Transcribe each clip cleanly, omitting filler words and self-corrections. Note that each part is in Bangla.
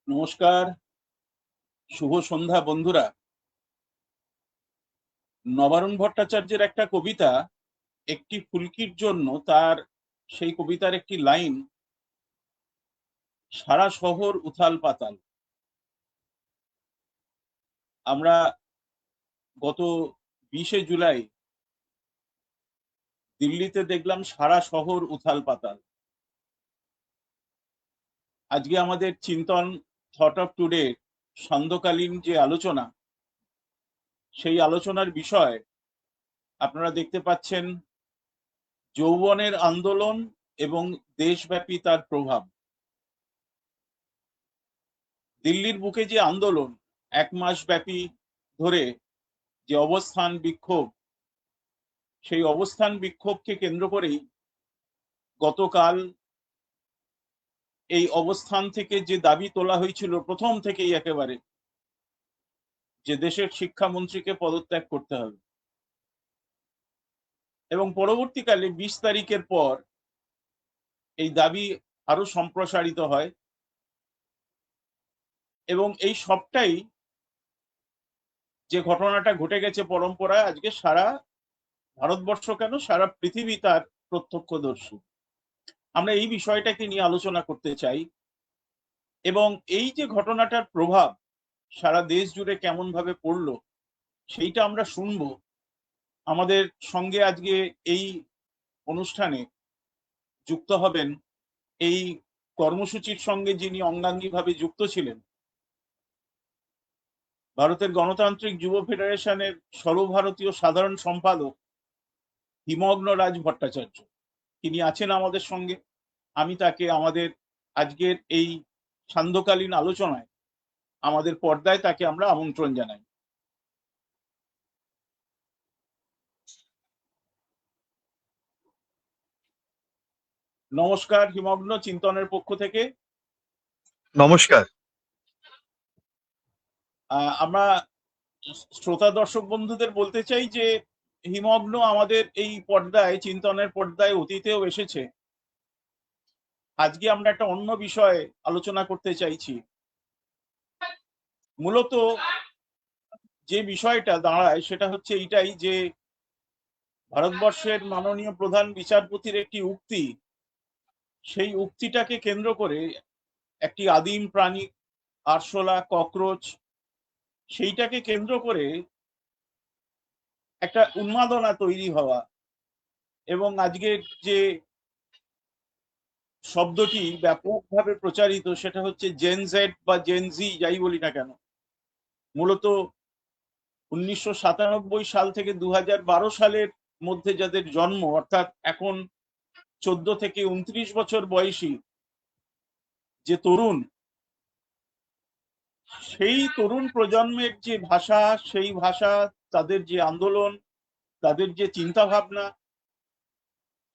নমস্কার, শুভ সন্ধ্যা বন্ধুরা। নবারুণ ভট্টাচার্যের একটা কবিতা একটি ফুলকির জন্য, তার সেই কবিতার একটি লাইন, সারা শহর উথাল পাতাল। আমরা গত 20শে জুলাই দিল্লিতে দেখলাম সারা শহর উথাল পাতাল। আজকে আমাদের চিন্তন থট অফ টুডে সান্ধ্যকালীন যে আলোচনা, সেই আলোচনার বিষয় আপনারা দেখতে পাচ্ছেন যৌবনের আন্দোলন এবং দেশব্যাপী তার প্রভাব। দিল্লির বুকে যে আন্দোলন, 1 মাস ব্যাপী ধরে যে অবস্থান বিক্ষোভ, সেই অবস্থান বিক্ষোভকে কেন্দ্র করেই গতকাল এই অবস্থান থেকে যে দাবি তোলা হয়েছিল প্রথম থেকেই একেবারে, যে দেশের শিক্ষামন্ত্রীকে পদত্যাগ করতে হবে, এবং পরবর্তীকালে 20 তারিখের পর এই দাবি আরো সম্প্রসারিত হয়, এবং এই সবটাই যে ঘটনাটা ঘটে গেছে পরম্পরায়, আজকে সারা ভারতবর্ষ কেন সারা পৃথিবী তার প্রত্যক্ষদর্শী। আমরা এই বিষয়টাকে নিয়ে আলোচনা করতে চাই, এবং এই যে ঘটনাটার প্রভাব সারা দেশ জুড়ে কেমন ভাবে পড়লো সেইটা আমরা শুনবো। আমাদের সঙ্গে আজকে এই অনুষ্ঠানে যুক্ত হবেন, এই কর্মসূচির সঙ্গে যিনি অঙ্গাঙ্গিভাবে যুক্ত ছিলেন, ভারতের গণতান্ত্রিক যুব ফেডারেশনের সর্বভারতীয় সাধারণ সম্পাদক হিমগ্ন রাজ ভট্টাচার্য। তিনি আছেন আমাদের সঙ্গে। আমি তাকে আমাদের আজকের এই সান্ধ্যকালীন আলোচনায়, আমাদের পর্দায় তাকে আমরা আমন্ত্রণ জানাই। নমস্কার হিমগ্ন, চিন্তনের পক্ষ থেকে নমস্কার। আমরা শ্রোতা দর্শক বন্ধুদের বলতে চাই যে হিমগ্ন আমাদের এই পর্দায়, চিন্তনের পর্দায় অতীতেও এসেছে। আজকে আমরা একটা অন্য বিষয়ে আলোচনা করতে চাইছি। মূলত যে বিষয়টা দাঁড়ায় সেটা হচ্ছে এইটাই যে ভারতবর্ষের মাননীয় প্রধান বিচারপতির একটি উক্তি, সেই উক্তিটাকে কেন্দ্র করে একটি আদিম প্রাণী, আরশোলা, ককরোচ, সেইটাকে কেন্দ্র করে একটা উন্মাদনা তৈরি হওয়া, এবং আজকের যে শব্দটি ব্যাপকভাবে প্রচারিত সেটা হচ্ছে জেন জেড বা জেন জি, যাই বলি না কেন। মূলত 1997 সাল থেকে 2012 সালের মধ্যে যাদের জন্ম, অর্থাৎ এখন 14 থেকে 29 বছর বয়সী যে তরুণ, সেই তরুণ প্রজন্মের যে ভাষা, সেই ভাষা, তাদের যে আন্দোলন, তাদের যে চিন্তা ভাবনা,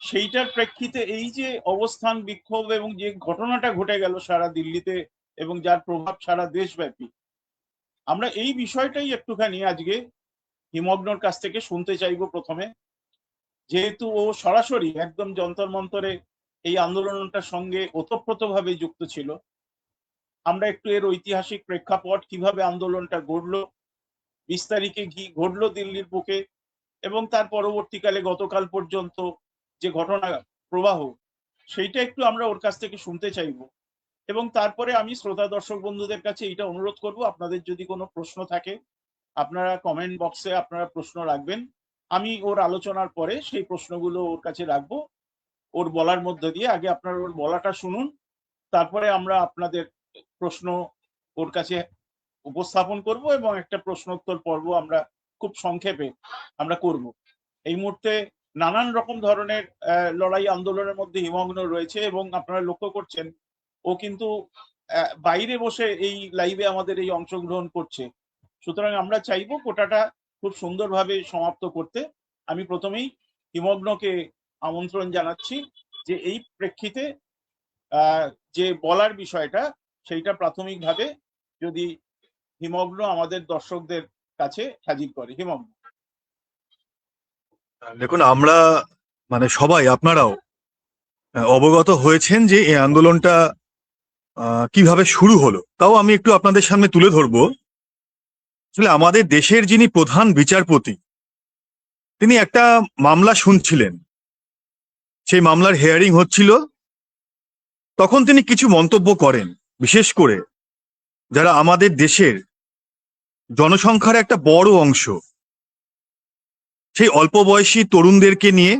সেইটার প্রেক্ষিতে এই যে অবস্থান বিক্ষোভ এবং যে ঘটনাটা ঘটে গেল সারা দিল্লিতে এবং যার প্রভাব সারা দেশব্যাপী, আমরা এই বিষয়টাই একটুখানি আজকে হিমগ্নর কাছ থেকে শুনতে চাইবো প্রথমে। যেহেতু ও সরাসরি একদম যন্তর মন্তরে এই আন্দোলনটার সঙ্গে ওতপ্রোতভাবে যুক্ত ছিল, আমরা একটু এর ঐতিহাসিক প্রেক্ষাপট, কিভাবে আন্দোলনটা ঘটলো, 20 তারিখে কি ঘটলো দিল্লির বুকে, এবং তার পরবর্তীকালে গতকাল পর্যন্ত যে ঘটনা প্রবাহ, সেইটা একটু আমরা ওর কাছ থেকে শুনতে চাইবো। এবং তারপরে আমি শ্রোতা দর্শক বন্ধুদের কাছে এটা অনুরোধ করব, আপনাদের যদি কোনো প্রশ্ন থাকে আপনারা কমেন্ট বক্সে আপনারা প্রশ্ন রাখবেন। আমি ওর আলোচনার পরে সেই প্রশ্নগুলো ওর কাছে রাখবো, ওর বলার মধ্যে দিয়ে। আগে আপনারা ওর বলাটা শুনুন, তারপরে আমরা আপনাদের প্রশ্ন ওর কাছে উপস্থাপন করব, এবং একটা প্রশ্নোত্তর পর্ব আমরা খুব সংক্ষেপে আমরা করব। এই মুহূর্তে নানান রকম ধরনের লড়াই আন্দোলনের মধ্যে হিমগ্ন রয়েছে, এবং আপনারা লক্ষ্য করছেন ও কিন্তু বাইরে বসে এই লাইভে আমাদের এই অংশগ্রহণ করছে। সুতরাং আমরা চাইবো কোটাটা খুব সুন্দরভাবে সমাপ্ত করতে। আমি প্রথমেই হিমগ্নকে আমন্ত্রণ জানাচ্ছি যে এই প্রেক্ষিতে যে বলার বিষয়টা, সেইটা প্রাথমিকভাবে যদি হিমগ্ন আমাদের দর্শকদের কাছে হাজির করে। হিমগ্ন। দেখুন, আমরা সবাই, আপনারাও অবগত হয়েছেন যে এই আন্দোলনটা কিভাবে শুরু হলো তাও আমি একটু আপনাদের সামনে তুলে ধরবো। আসলে আমাদের দেশের যিনি প্রধান বিচারপতি, তিনি একটা মামলা শুনছিলেন। সেই মামলার হিয়ারিং হচ্ছিল। তখন তিনি কিছু মন্তব্য করেন, বিশেষ করে যারা আমাদের দেশের জনসংখ্যার একটা বড় অংশ, সেই অল্প বয়সী তরুণদেরকে নিয়ে,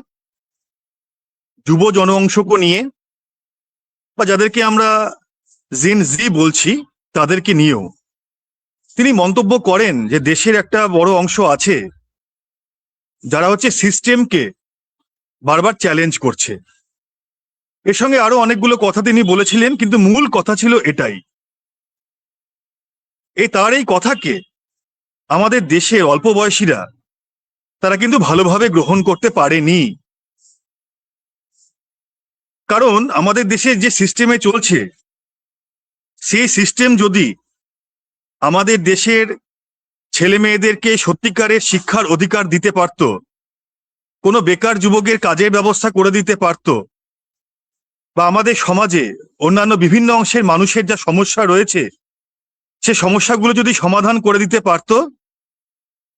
যুব জনঅংশকে নিয়ে, বা যাদেরকে আমরা জেন জি বলছি, তাদেরকে নিয়েও তিনি মন্তব্য করেন যে দেশের একটা বড় অংশ আছে যারা হচ্ছে সিস্টেমকে বারবার চ্যালেঞ্জ করছে। এর সঙ্গে আরো অনেকগুলো কথা তিনি বলেছিলেন, কিন্তু মূল কথা ছিল এটাই। তার এই কথাকে আমাদের দেশের অল্প বয়সীরা তারা কিন্তু ভালোভাবে গ্রহণ করতে পারেনি। কারণ আমাদের দেশে যে সিস্টেমে চলছে, সেই সিস্টেম যদি আমাদের দেশের ছেলে মেয়েদেরকে সত্যিকারের শিক্ষার অধিকার দিতে পারত, কোনো বেকার যুবকের কাজের ব্যবস্থা করে দিতে পারত, বা আমাদের সমাজে অন্যান্য বিভিন্ন অংশের মানুষের যা সমস্যা রয়েছে সে সমস্যাগুলো যদি সমাধান করে দিতে পারত,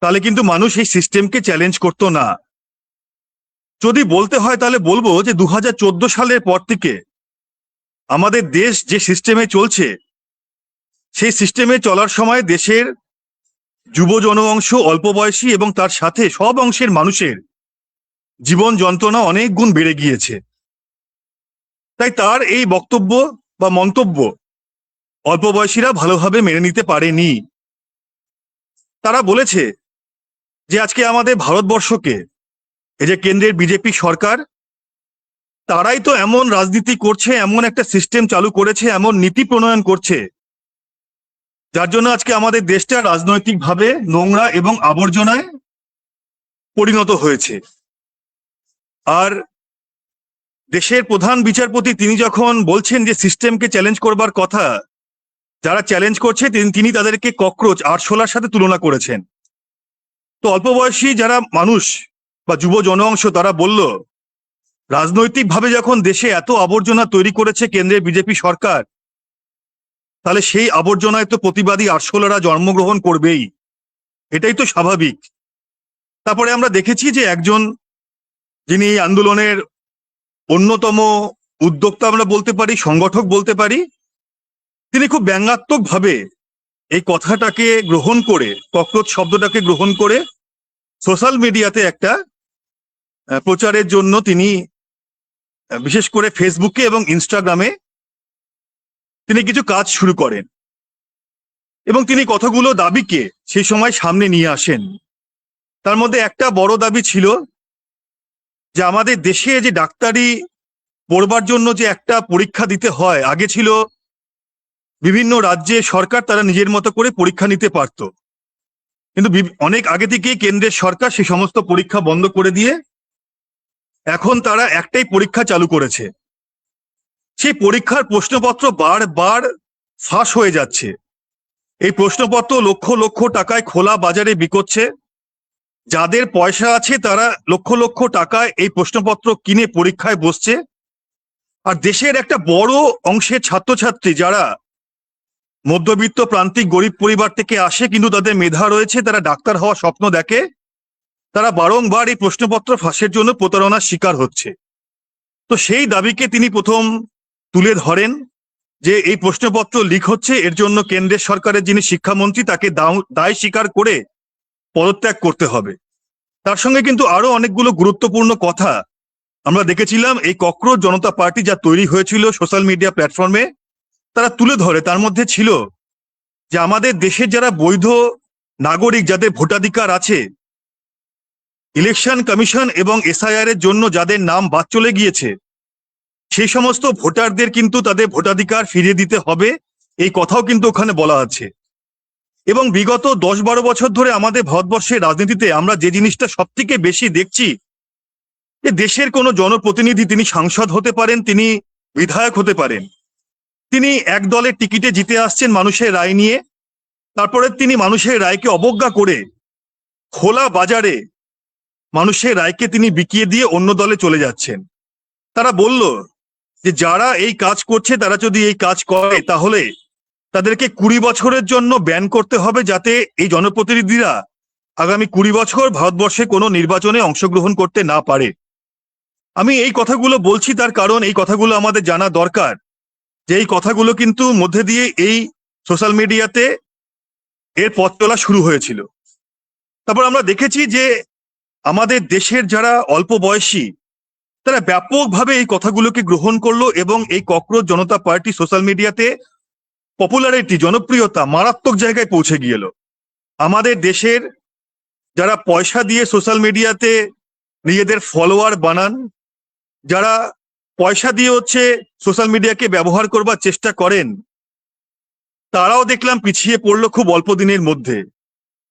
তাহলে কিন্তু মানুষ এই সিস্টেমকে চ্যালেঞ্জ করতো না। যদি বলতে হয় তাহলে বলবো যে 2014 সালের পর থেকে আমাদের দেশ যে সিস্টেমে চলছে, সেই সিস্টেমে চলার সময় দেশের যুব জনঅংশ, অল্প বয়সী এবং তার সাথে সব অংশের মানুষের জীবন যন্ত্রণা অনেক গুণ বেড়ে গিয়েছে। তাই তার এই বক্তব্য বা মন্তব্য অল্প বয়সীরা ভালোভাবে মেনে নিতে পারেনি। তারা বলেছে যে আজকে আমাদের ভারতবর্ষকে, এই যে কেন্দ্রের বিজেপি সরকার, তারাই তো এমন রাজনীতি করছে, এমন একটা সিস্টেম চালু করেছে, এমন নীতি প্রণয়ন করছে, যার জন্য আজকে আমাদের দেশটা রাজনৈতিকভাবে নোংরা এবং আবর্জনায় পরিণত হয়েছে। আর দেশের প্রধান বিচারপতি তিনি যখন বলছেন যে সিস্টেমকে চ্যালেঞ্জ করবার কথা, যারা চ্যালেঞ্জ করছে তিনি তাদেরকে ককরোচ, আরশোলার সাথে তুলনা করেছেন। তো অল্প বয়সী যারা মানুষ বা যুব জনঅংশ, তারা বলল, রাজনৈতিকভাবে যখন দেশে এত আবর্জনা তৈরি করেছে কেন্দ্রের বিজেপি সরকার, তাহলে সেই আবর্জনায় তো প্রতিবাদী আরশোলারা জন্মগ্রহণ করবেই, এটাই তো স্বাভাবিক। তারপরে আমরা দেখেছি যে একজন, যিনি এই আন্দোলনের অন্যতম উদ্যোক্তা আমরা বলতে পারি, সংগঠক বলতে পারি, তিনি খুব ব্যঙ্গাত্মক ভাবে এই কথাটাকে গ্রহণ করে, ককরোচ শব্দটাকে গ্রহণ করে সোশ্যাল মিডিয়াতে একটা প্রচারের জন্য তিনি বিশেষ করে ফেসবুকে এবং ইনস্টাগ্রামে তিনি কিছু কাজ শুরু করেন এবং তিনি কতগুলো দাবিকে সেই সময় সামনে নিয়ে আসেন। তার মধ্যে একটা বড় দাবি ছিল যে আমাদের দেশে যে ডাক্তারি পড়বার জন্য যে একটা পরীক্ষা দিতে হয়, আগে ছিল বিভিন্ন রাজ্যে সরকার তারা নিজের মতো করে পরীক্ষা নিতে পারত, কিন্তু অনেক আগে থেকেই কেন্দ্রের সরকার সেই সমস্ত পরীক্ষা বন্ধ করে দিয়ে এখন তারা একটাই পরীক্ষা চালু করেছে। সেই পরীক্ষার প্রশ্নপত্র বারবার ফাঁস হয়ে যাচ্ছে। এই প্রশ্নপত্র লক্ষ লক্ষ টাকায় খোলা বাজারে বিকোচ্ছে। যাদের পয়সা আছে তারা লক্ষ লক্ষ টাকায় এই প্রশ্নপত্র কিনে পরীক্ষায় বসছে। আর দেশের একটা বড় অংশের ছাত্রছাত্রী যারা মধ্যবিত্ত প্রান্তিক গরিব পরিবার থেকে আসে, কিন্তু তাদের মেধা রয়েছে, তারা ডাক্তার হওয়ার স্বপ্ন দেখে, তারা বারংবার এই প্রশ্নপত্র ফাঁসের জন্য প্রতারণার শিকার হচ্ছে। তো সেই দাবিকে তিনি প্রথম তুলে ধরেন যে এই প্রশ্নপত্র লিক হচ্ছে, এর জন্য কেন্দ্রের সরকারের যিনি শিক্ষামন্ত্রী তাকে দায় স্বীকার করে পদত্যাগ করতে হবে। তার সঙ্গে কিন্তু আরো অনেকগুলো গুরুত্বপূর্ণ কথা আমরা দেখেছিলাম এই ককরোচ জনতা পার্টি যা তৈরি হয়েছিল সোশ্যাল মিডিয়া প্ল্যাটফর্মে, তারা তুলে ধরে। তার মধ্যে ছিল যে আমাদের দেশের যারা বৈধ নাগরিক, যাদের ভোটাধিকার আছে, ইলেকশন কমিশন এবং এসআইআর এর জন্য যাদের নাম বাদ চলে গিয়েছে, সেই সমস্ত ভোটারদের কিন্তু তাদের ভোটাধিকার ফিরিয়ে দিতে হবে, এই কথাও কিন্তু ওখানে বলা আছে। এবং বিগত 10-12 বছর ধরে আমাদের ভারতবর্ষের রাজনীতিতে আমরা যে জিনিসটা সব থেকে বেশি দেখছি, যে দেশের কোনো জনপ্রতিনিধি, তিনি সাংসদ হতে পারেন, তিনি বিধায়ক হতে পারেন, তিনি এক দলের টিকিটে জিতে আসছেন মানুষের রায় নিয়ে, তারপরে তিনি মানুষের রায়কে অবজ্ঞা করে খোলা বাজারে মানুষের রায়কে তিনি বিকিয়ে দিয়ে অন্য দলে চলে যাচ্ছেন। তারা বলল যে যারা এই কাজ করছে তারা যদি এই কাজ করে তাহলে তাদেরকে 20 বছরের জন্য ব্যান করতে হবে, যাতে এই জনপ্রতিনিধিরা আগামী 20 বছর ভারতবর্ষে কোনো নির্বাচনে অংশগ্রহণ করতে না পারে। আমি এই কথাগুলো বলছি তার কারণ এই কথাগুলো আমাদের জানা দরকার, যে এই কথাগুলো কিন্তু মধ্যে দিয়ে এই সোশ্যাল মিডিয়াতে এর পথ চলা শুরু হয়েছিল। তারপর আমরা দেখেছি যে আমাদের দেশের যারা অল্প বয়সী তারা ব্যাপকভাবে এই কথাগুলোকে গ্রহণ করলো এবং এই ককরোচ জনতা পার্টি সোশ্যাল মিডিয়াতে পপুলারিটি, জনপ্রিয়তা মারাত্মক জায়গায় পৌঁছে গিয়েল। আমাদের দেশের যারা পয়সা দিয়ে সোশ্যাল মিডিয়াতে নিজেদের ফলোয়ার বানান, যারা পয়সা দিয়ে সোশ্যাল মিডিয়াকে ব্যবহার করবার চেষ্টা করেন, তারাও দেখলাম পিছিয়ে পড়লো খুব অল্প দিনের মধ্যে।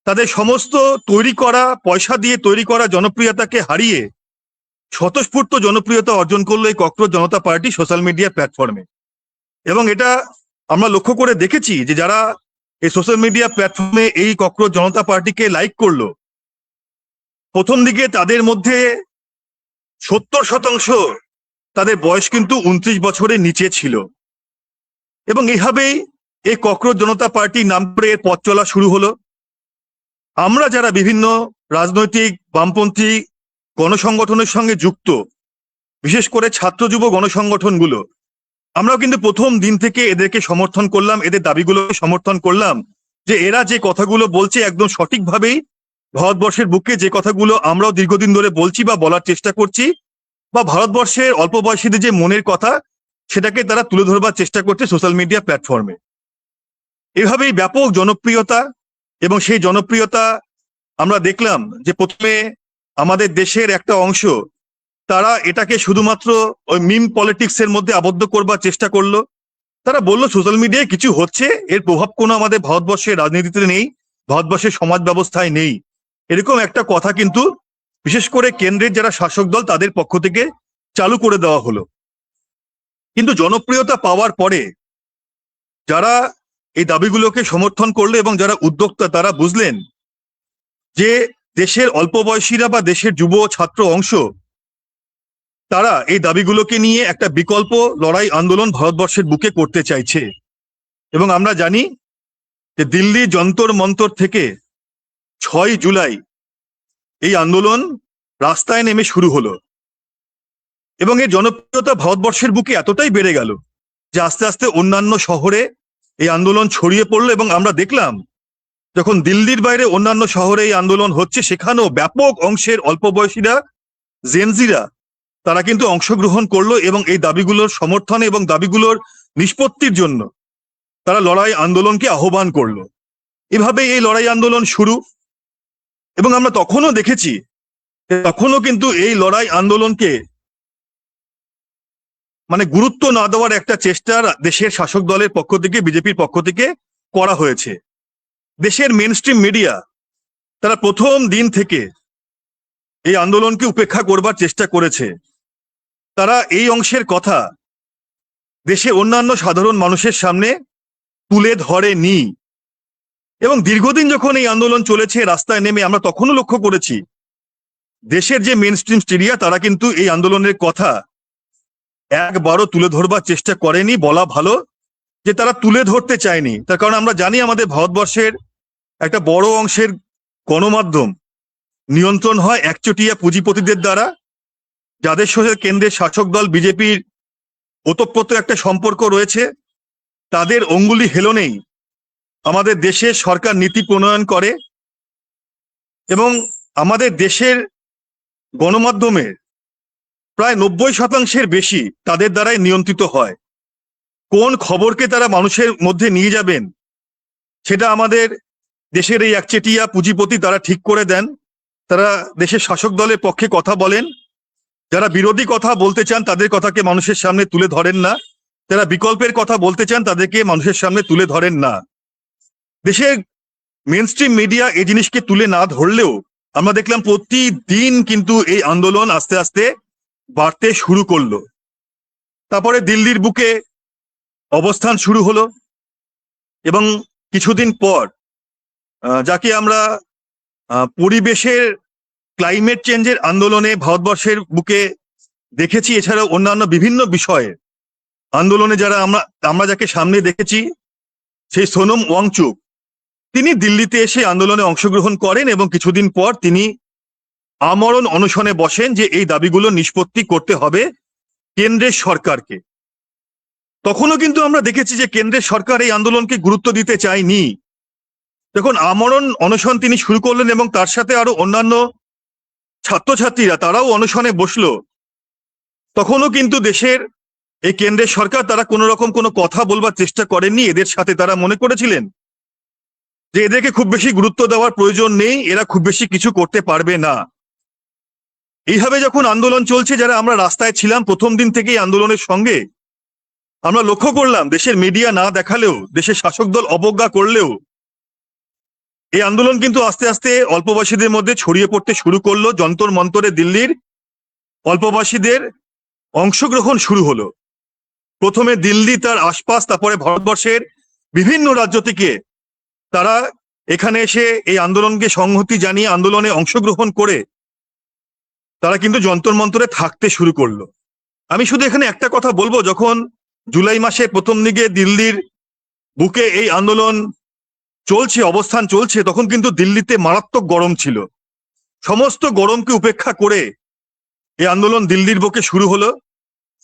তাদের সমস্ত তৈরি করা, পয়সা দিয়ে তৈরি করা জনপ্রিয়তাকে হারিয়ে স্বতঃস্ফূর্ত জনপ্রিয়তা অর্জন করলো এই ককরোচ জনতা পার্টি সোশ্যাল মিডিয়া প্ল্যাটফর্মে। এবং এটা আমরা লক্ষ্য করে দেখেছি যে যারা এই সোশ্যাল মিডিয়া প্ল্যাটফর্মে এই ককরোচ জনতা পার্টিকে লাইক করলো, প্রথম দিকে তাদের মধ্যে 70% তাদের বয়স কিন্তু 29 বছরের নিচে ছিল। এবং এইভাবেই এই ককরোচ জনতা পার্টি নাম করে এর পথ চলা শুরু হলো। আমরা যারা বিভিন্ন রাজনৈতিক বামপন্থী গণসংগঠনের সঙ্গে যুক্ত, বিশেষ করে ছাত্র যুব গণসংগঠনগুলো, আমরাও কিন্তু প্রথম দিন থেকে এদেরকে সমর্থন করলাম, এদের দাবিগুলোকে সমর্থন করলাম যে এরা যে কথাগুলো বলছে একদম সঠিকভাবেই ভারতবর্ষের বুকে যে কথাগুলো আমরাও দীর্ঘদিন ধরে বলছি বা বলার চেষ্টা করছি, বা ভারতবর্ষের অল্প বয়সীদের যে মনের কথা সেটাকে তারা তুলে ধরবার চেষ্টা করছে সোশ্যাল মিডিয়া প্ল্যাটফর্মে। এভাবেই ব্যাপক জনপ্রিয়তা, এবং সেই জনপ্রিয়তা আমরা দেখলাম যে প্রথমে আমাদের দেশের একটা অংশ তারা এটাকে শুধুমাত্র ওই মিম পলিটিক্স এর মধ্যে আবদ্ধ করবার চেষ্টা করলো। তারা বলল সোশ্যাল মিডিয়ায় কিছু হচ্ছে, এর প্রভাব কোনো আমাদের ভারতবর্ষের রাজনীতিতে নেই, ভারতবর্ষের সমাজ ব্যবস্থায় নেই, এরকম একটা কথা কিন্তু বিশেষ করে কেন্দ্রের যারা শাসক দল তাদের পক্ষ থেকে চালু করে দেওয়া হলো। কিন্তু জনপ্রিয়তা পাওয়ার পরে যারা এই দাবিগুলোকে সমর্থন করলো এবং যারা উদ্যোক্তা তারা বুঝলেন যে দেশের অল্প বয়সীরা বা দেশের যুব ছাত্র অংশ তারা এই দাবিগুলোকে নিয়ে একটা বিকল্প লড়াই আন্দোলন ভারতবর্ষের বুকে করতে চাইছে। এবং আমরা জানি যে দিল্লি যন্তর মন্তর থেকে 6 জুলাই এই আন্দোলন রাস্তায় নেমে শুরু হলো এবং এর জনপ্রিয়তা ভারতবর্ষের বুকে এতটাই বেড়ে গেল যে আস্তে আস্তে অন্যান্য শহরে এই আন্দোলন ছড়িয়ে পড়লো। এবং আমরা দেখলাম যখন দিল্লির বাইরে অন্যান্য শহরে এই আন্দোলন হচ্ছে, সেখানেও ব্যাপক অংশের অল্প বয়সীরা, জেনজিরা তারা কিন্তু অংশগ্রহণ করলো এবং এই দাবিগুলোর সমর্থনে এবং দাবিগুলোর নিষ্পত্তির জন্য তারা লড়াই আন্দোলনকে আহ্বান করলো। এভাবে এই লড়াই আন্দোলন শুরু। এবং আমরা তখনও দেখেছি, তখনও কিন্তু এই লড়াই আন্দোলনকে গুরুত্ব না দেওয়ার একটা চেষ্টা দেশের শাসক দলের পক্ষ থেকে, বিজেপির পক্ষ থেকে করা হয়েছে। দেশের মেন স্ট্রিম মিডিয়া তারা প্রথম দিন থেকে এই আন্দোলনকে উপেক্ষা করবার চেষ্টা করেছে। তারা এই অংশের কথা দেশে অন্যান্য সাধারণ মানুষের সামনে তুলে ধরেনি। এবং দীর্ঘদিন যখন এই আন্দোলন চলেছে রাস্তায় নেমে, আমরা তখনও লক্ষ্য করেছি দেশের যে মেন স্ট্রিম মিডিয়া তারা কিন্তু এই আন্দোলনের কথা একবারও তুলে ধরবার চেষ্টা করেনি। বলা ভালো যে তারা তুলে ধরতে চায়নি, তার কারণ আমরা জানি আমাদের ভারতবর্ষের একটা বড় অংশের গণমাধ্যম নিয়ন্ত্রণ হয় একচেটিয়া পুঁজিপতিদের দ্বারা, যাদের সাথে কেন্দ্রের শাসক দল বিজেপির ওতপ্রোত একটা সম্পর্ক রয়েছে। তাদের অঙ্গুলি হেলনেই আমাদের দেশের সরকার নীতি প্রণয়ন করে এবং আমাদের দেশের গণমাধ্যমের প্রায় 90% বেশি তাদের দ্বারাই নিয়ন্ত্রিত হয়। কোন খবরকে তারা মানুষের মধ্যে নিয়ে যাবেন সেটা আমাদের দেশের এই একচেটিয়া পুঁজিপতি তারা ঠিক করে দেন। তারা দেশের শাসক দলের পক্ষে কথা বলেন, যারা বিরোধী কথা বলতে চান তাদের কথাকে মানুষের সামনে তুলে ধরেন না, যারা বিকল্পের কথা বলতে চান তাদেরকে মানুষের সামনে তুলে ধরেন না। দেশের মেন স্ট্রিম মিডিয়া এই জিনিসকে তুলে না ধরলেও আমরা দেখলাম প্রতিদিন কিন্তু এই আন্দোলন আস্তে আস্তে বাড়তে শুরু করলো। তারপরে দিল্লির বুকে অবস্থান শুরু হলো এবং কিছুদিন পর যাকে আমরা পরিবেশের ক্লাইমেট চেঞ্জের আন্দোলনে ভারতবর্ষের বুকে দেখেছি, এছাড়াও অন্যান্য বিভিন্ন বিষয়ে আন্দোলনে যারা আমরা যাকে সামনে দেখেছি, সেই সোনম ওয়াংচুক, তিনি দিল্লিতে এসে আন্দোলনে অংশগ্রহণ করেন এবং কিছুদিন পর তিনি আমরণ অনশনে বসেন যে এই দাবিগুলো নিষ্পত্তি করতে হবে কেন্দ্রের সরকারকে। তখনও কিন্তু আমরা দেখেছি যে কেন্দ্রের সরকার এই আন্দোলনকে গুরুত্ব দিতে চায়নি। যখন আমরণ অনশন তিনি শুরু করলেন এবং তার সাথে আরো অন্যান্য ছাত্রছাত্রীরা তারাও অনশনে বসলো, তখনও কিন্তু দেশের এই কেন্দ্রের সরকার তারা কোনো রকম কোনো কথা বলবার চেষ্টা করেননি। এদের সাথে তারা মনে করেছিলেন যে এদেরকে খুব বেশি গুরুত্ব দেওয়ার প্রয়োজন নেই, এরা খুব বেশি কিছু করতে পারবে না। এইভাবে যখন আন্দোলন চলছে, যারা আমরা রাস্তায় ছিলাম প্রথম দিন থেকেই আন্দোলনের সঙ্গে, আমরা লক্ষ্য করলাম দেশের মিডিয়া না দেখালেও, দেশের শাসক দল অবজ্ঞা করলেও, এই আন্দোলন কিন্তু আস্তে আস্তে অল্পবাসীদের মধ্যে ছড়িয়ে পড়তে শুরু করলো। যন্তর মন্তরে দিল্লির অল্পবাসীদের অংশগ্রহণ শুরু হলো। প্রথমে দিল্লি, তার আশপাশ, তারপরে ভারতবর্ষের বিভিন্ন রাজ্য থেকে তারা এখানে এসে এই আন্দোলনকে সংহতি জানিয়ে আন্দোলনে অংশগ্রহণ করে তারা কিন্তু যন্তর মন্তরে থাকতে শুরু করলো। আমি শুধু এখানে একটা কথা বলবো, যখন জুলাই মাসে প্রথম দিকে দিল্লির বুকে এই আন্দোলন চলছে, অবস্থান চলছে, তখন কিন্তু দিল্লিতে মারাত্মক গরম ছিল। সমস্ত গরমকে উপেক্ষা করে এই আন্দোলন দিল্লির বুকে শুরু হলো।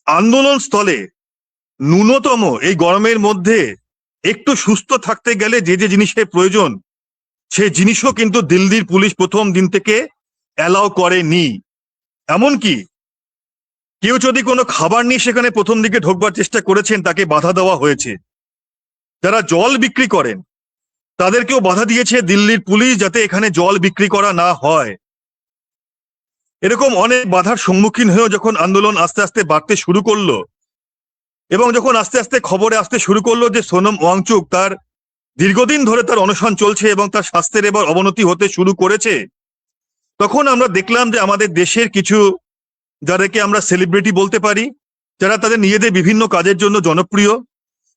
আন্দোলন স্থলে ন্যূনতম এই গরমের মধ্যে একটু সুস্থ থাকতে গেলে যে যে জিনিসের প্রয়োজন, সেই জিনিসও কিন্তু দিল্লির পুলিশ প্রথম দিন থেকে অ্যালাউ করেনি। এমনকি কেউ যদি কোনো খাবার নিয়ে সেখানে প্রথম দিকে ঢোকবার চেষ্টা করেছেন, তাকে বাধা দেওয়া হয়েছে। যারা জল বিক্রি করেন তাদেরকেও বাধা দিয়েছে দিল্লির পুলিশ, যাতে এখানে জল বিক্রি করা না হয়। এরকম অনেক বাধার সম্মুখীন হয়েও যখন আন্দোলন আস্তে আস্তে বাড়তে শুরু করলো এবং যখন আস্তে আস্তে খবরে আসতে শুরু করলো যে সোনম ওয়াংচুক, তার দীর্ঘদিন ধরে তার অনশন চলছে এবং তার স্বাস্থ্যের এবার অবনতি হতে শুরু করেছে, তখন আমরা দেখলাম যে আমাদের দেশের কিছু, যাদেরকে আমরা সেলিব্রিটি বলতে পারি, যারা তাদের নিজেদের বিভিন্ন কাজের জন্য জনপ্রিয়,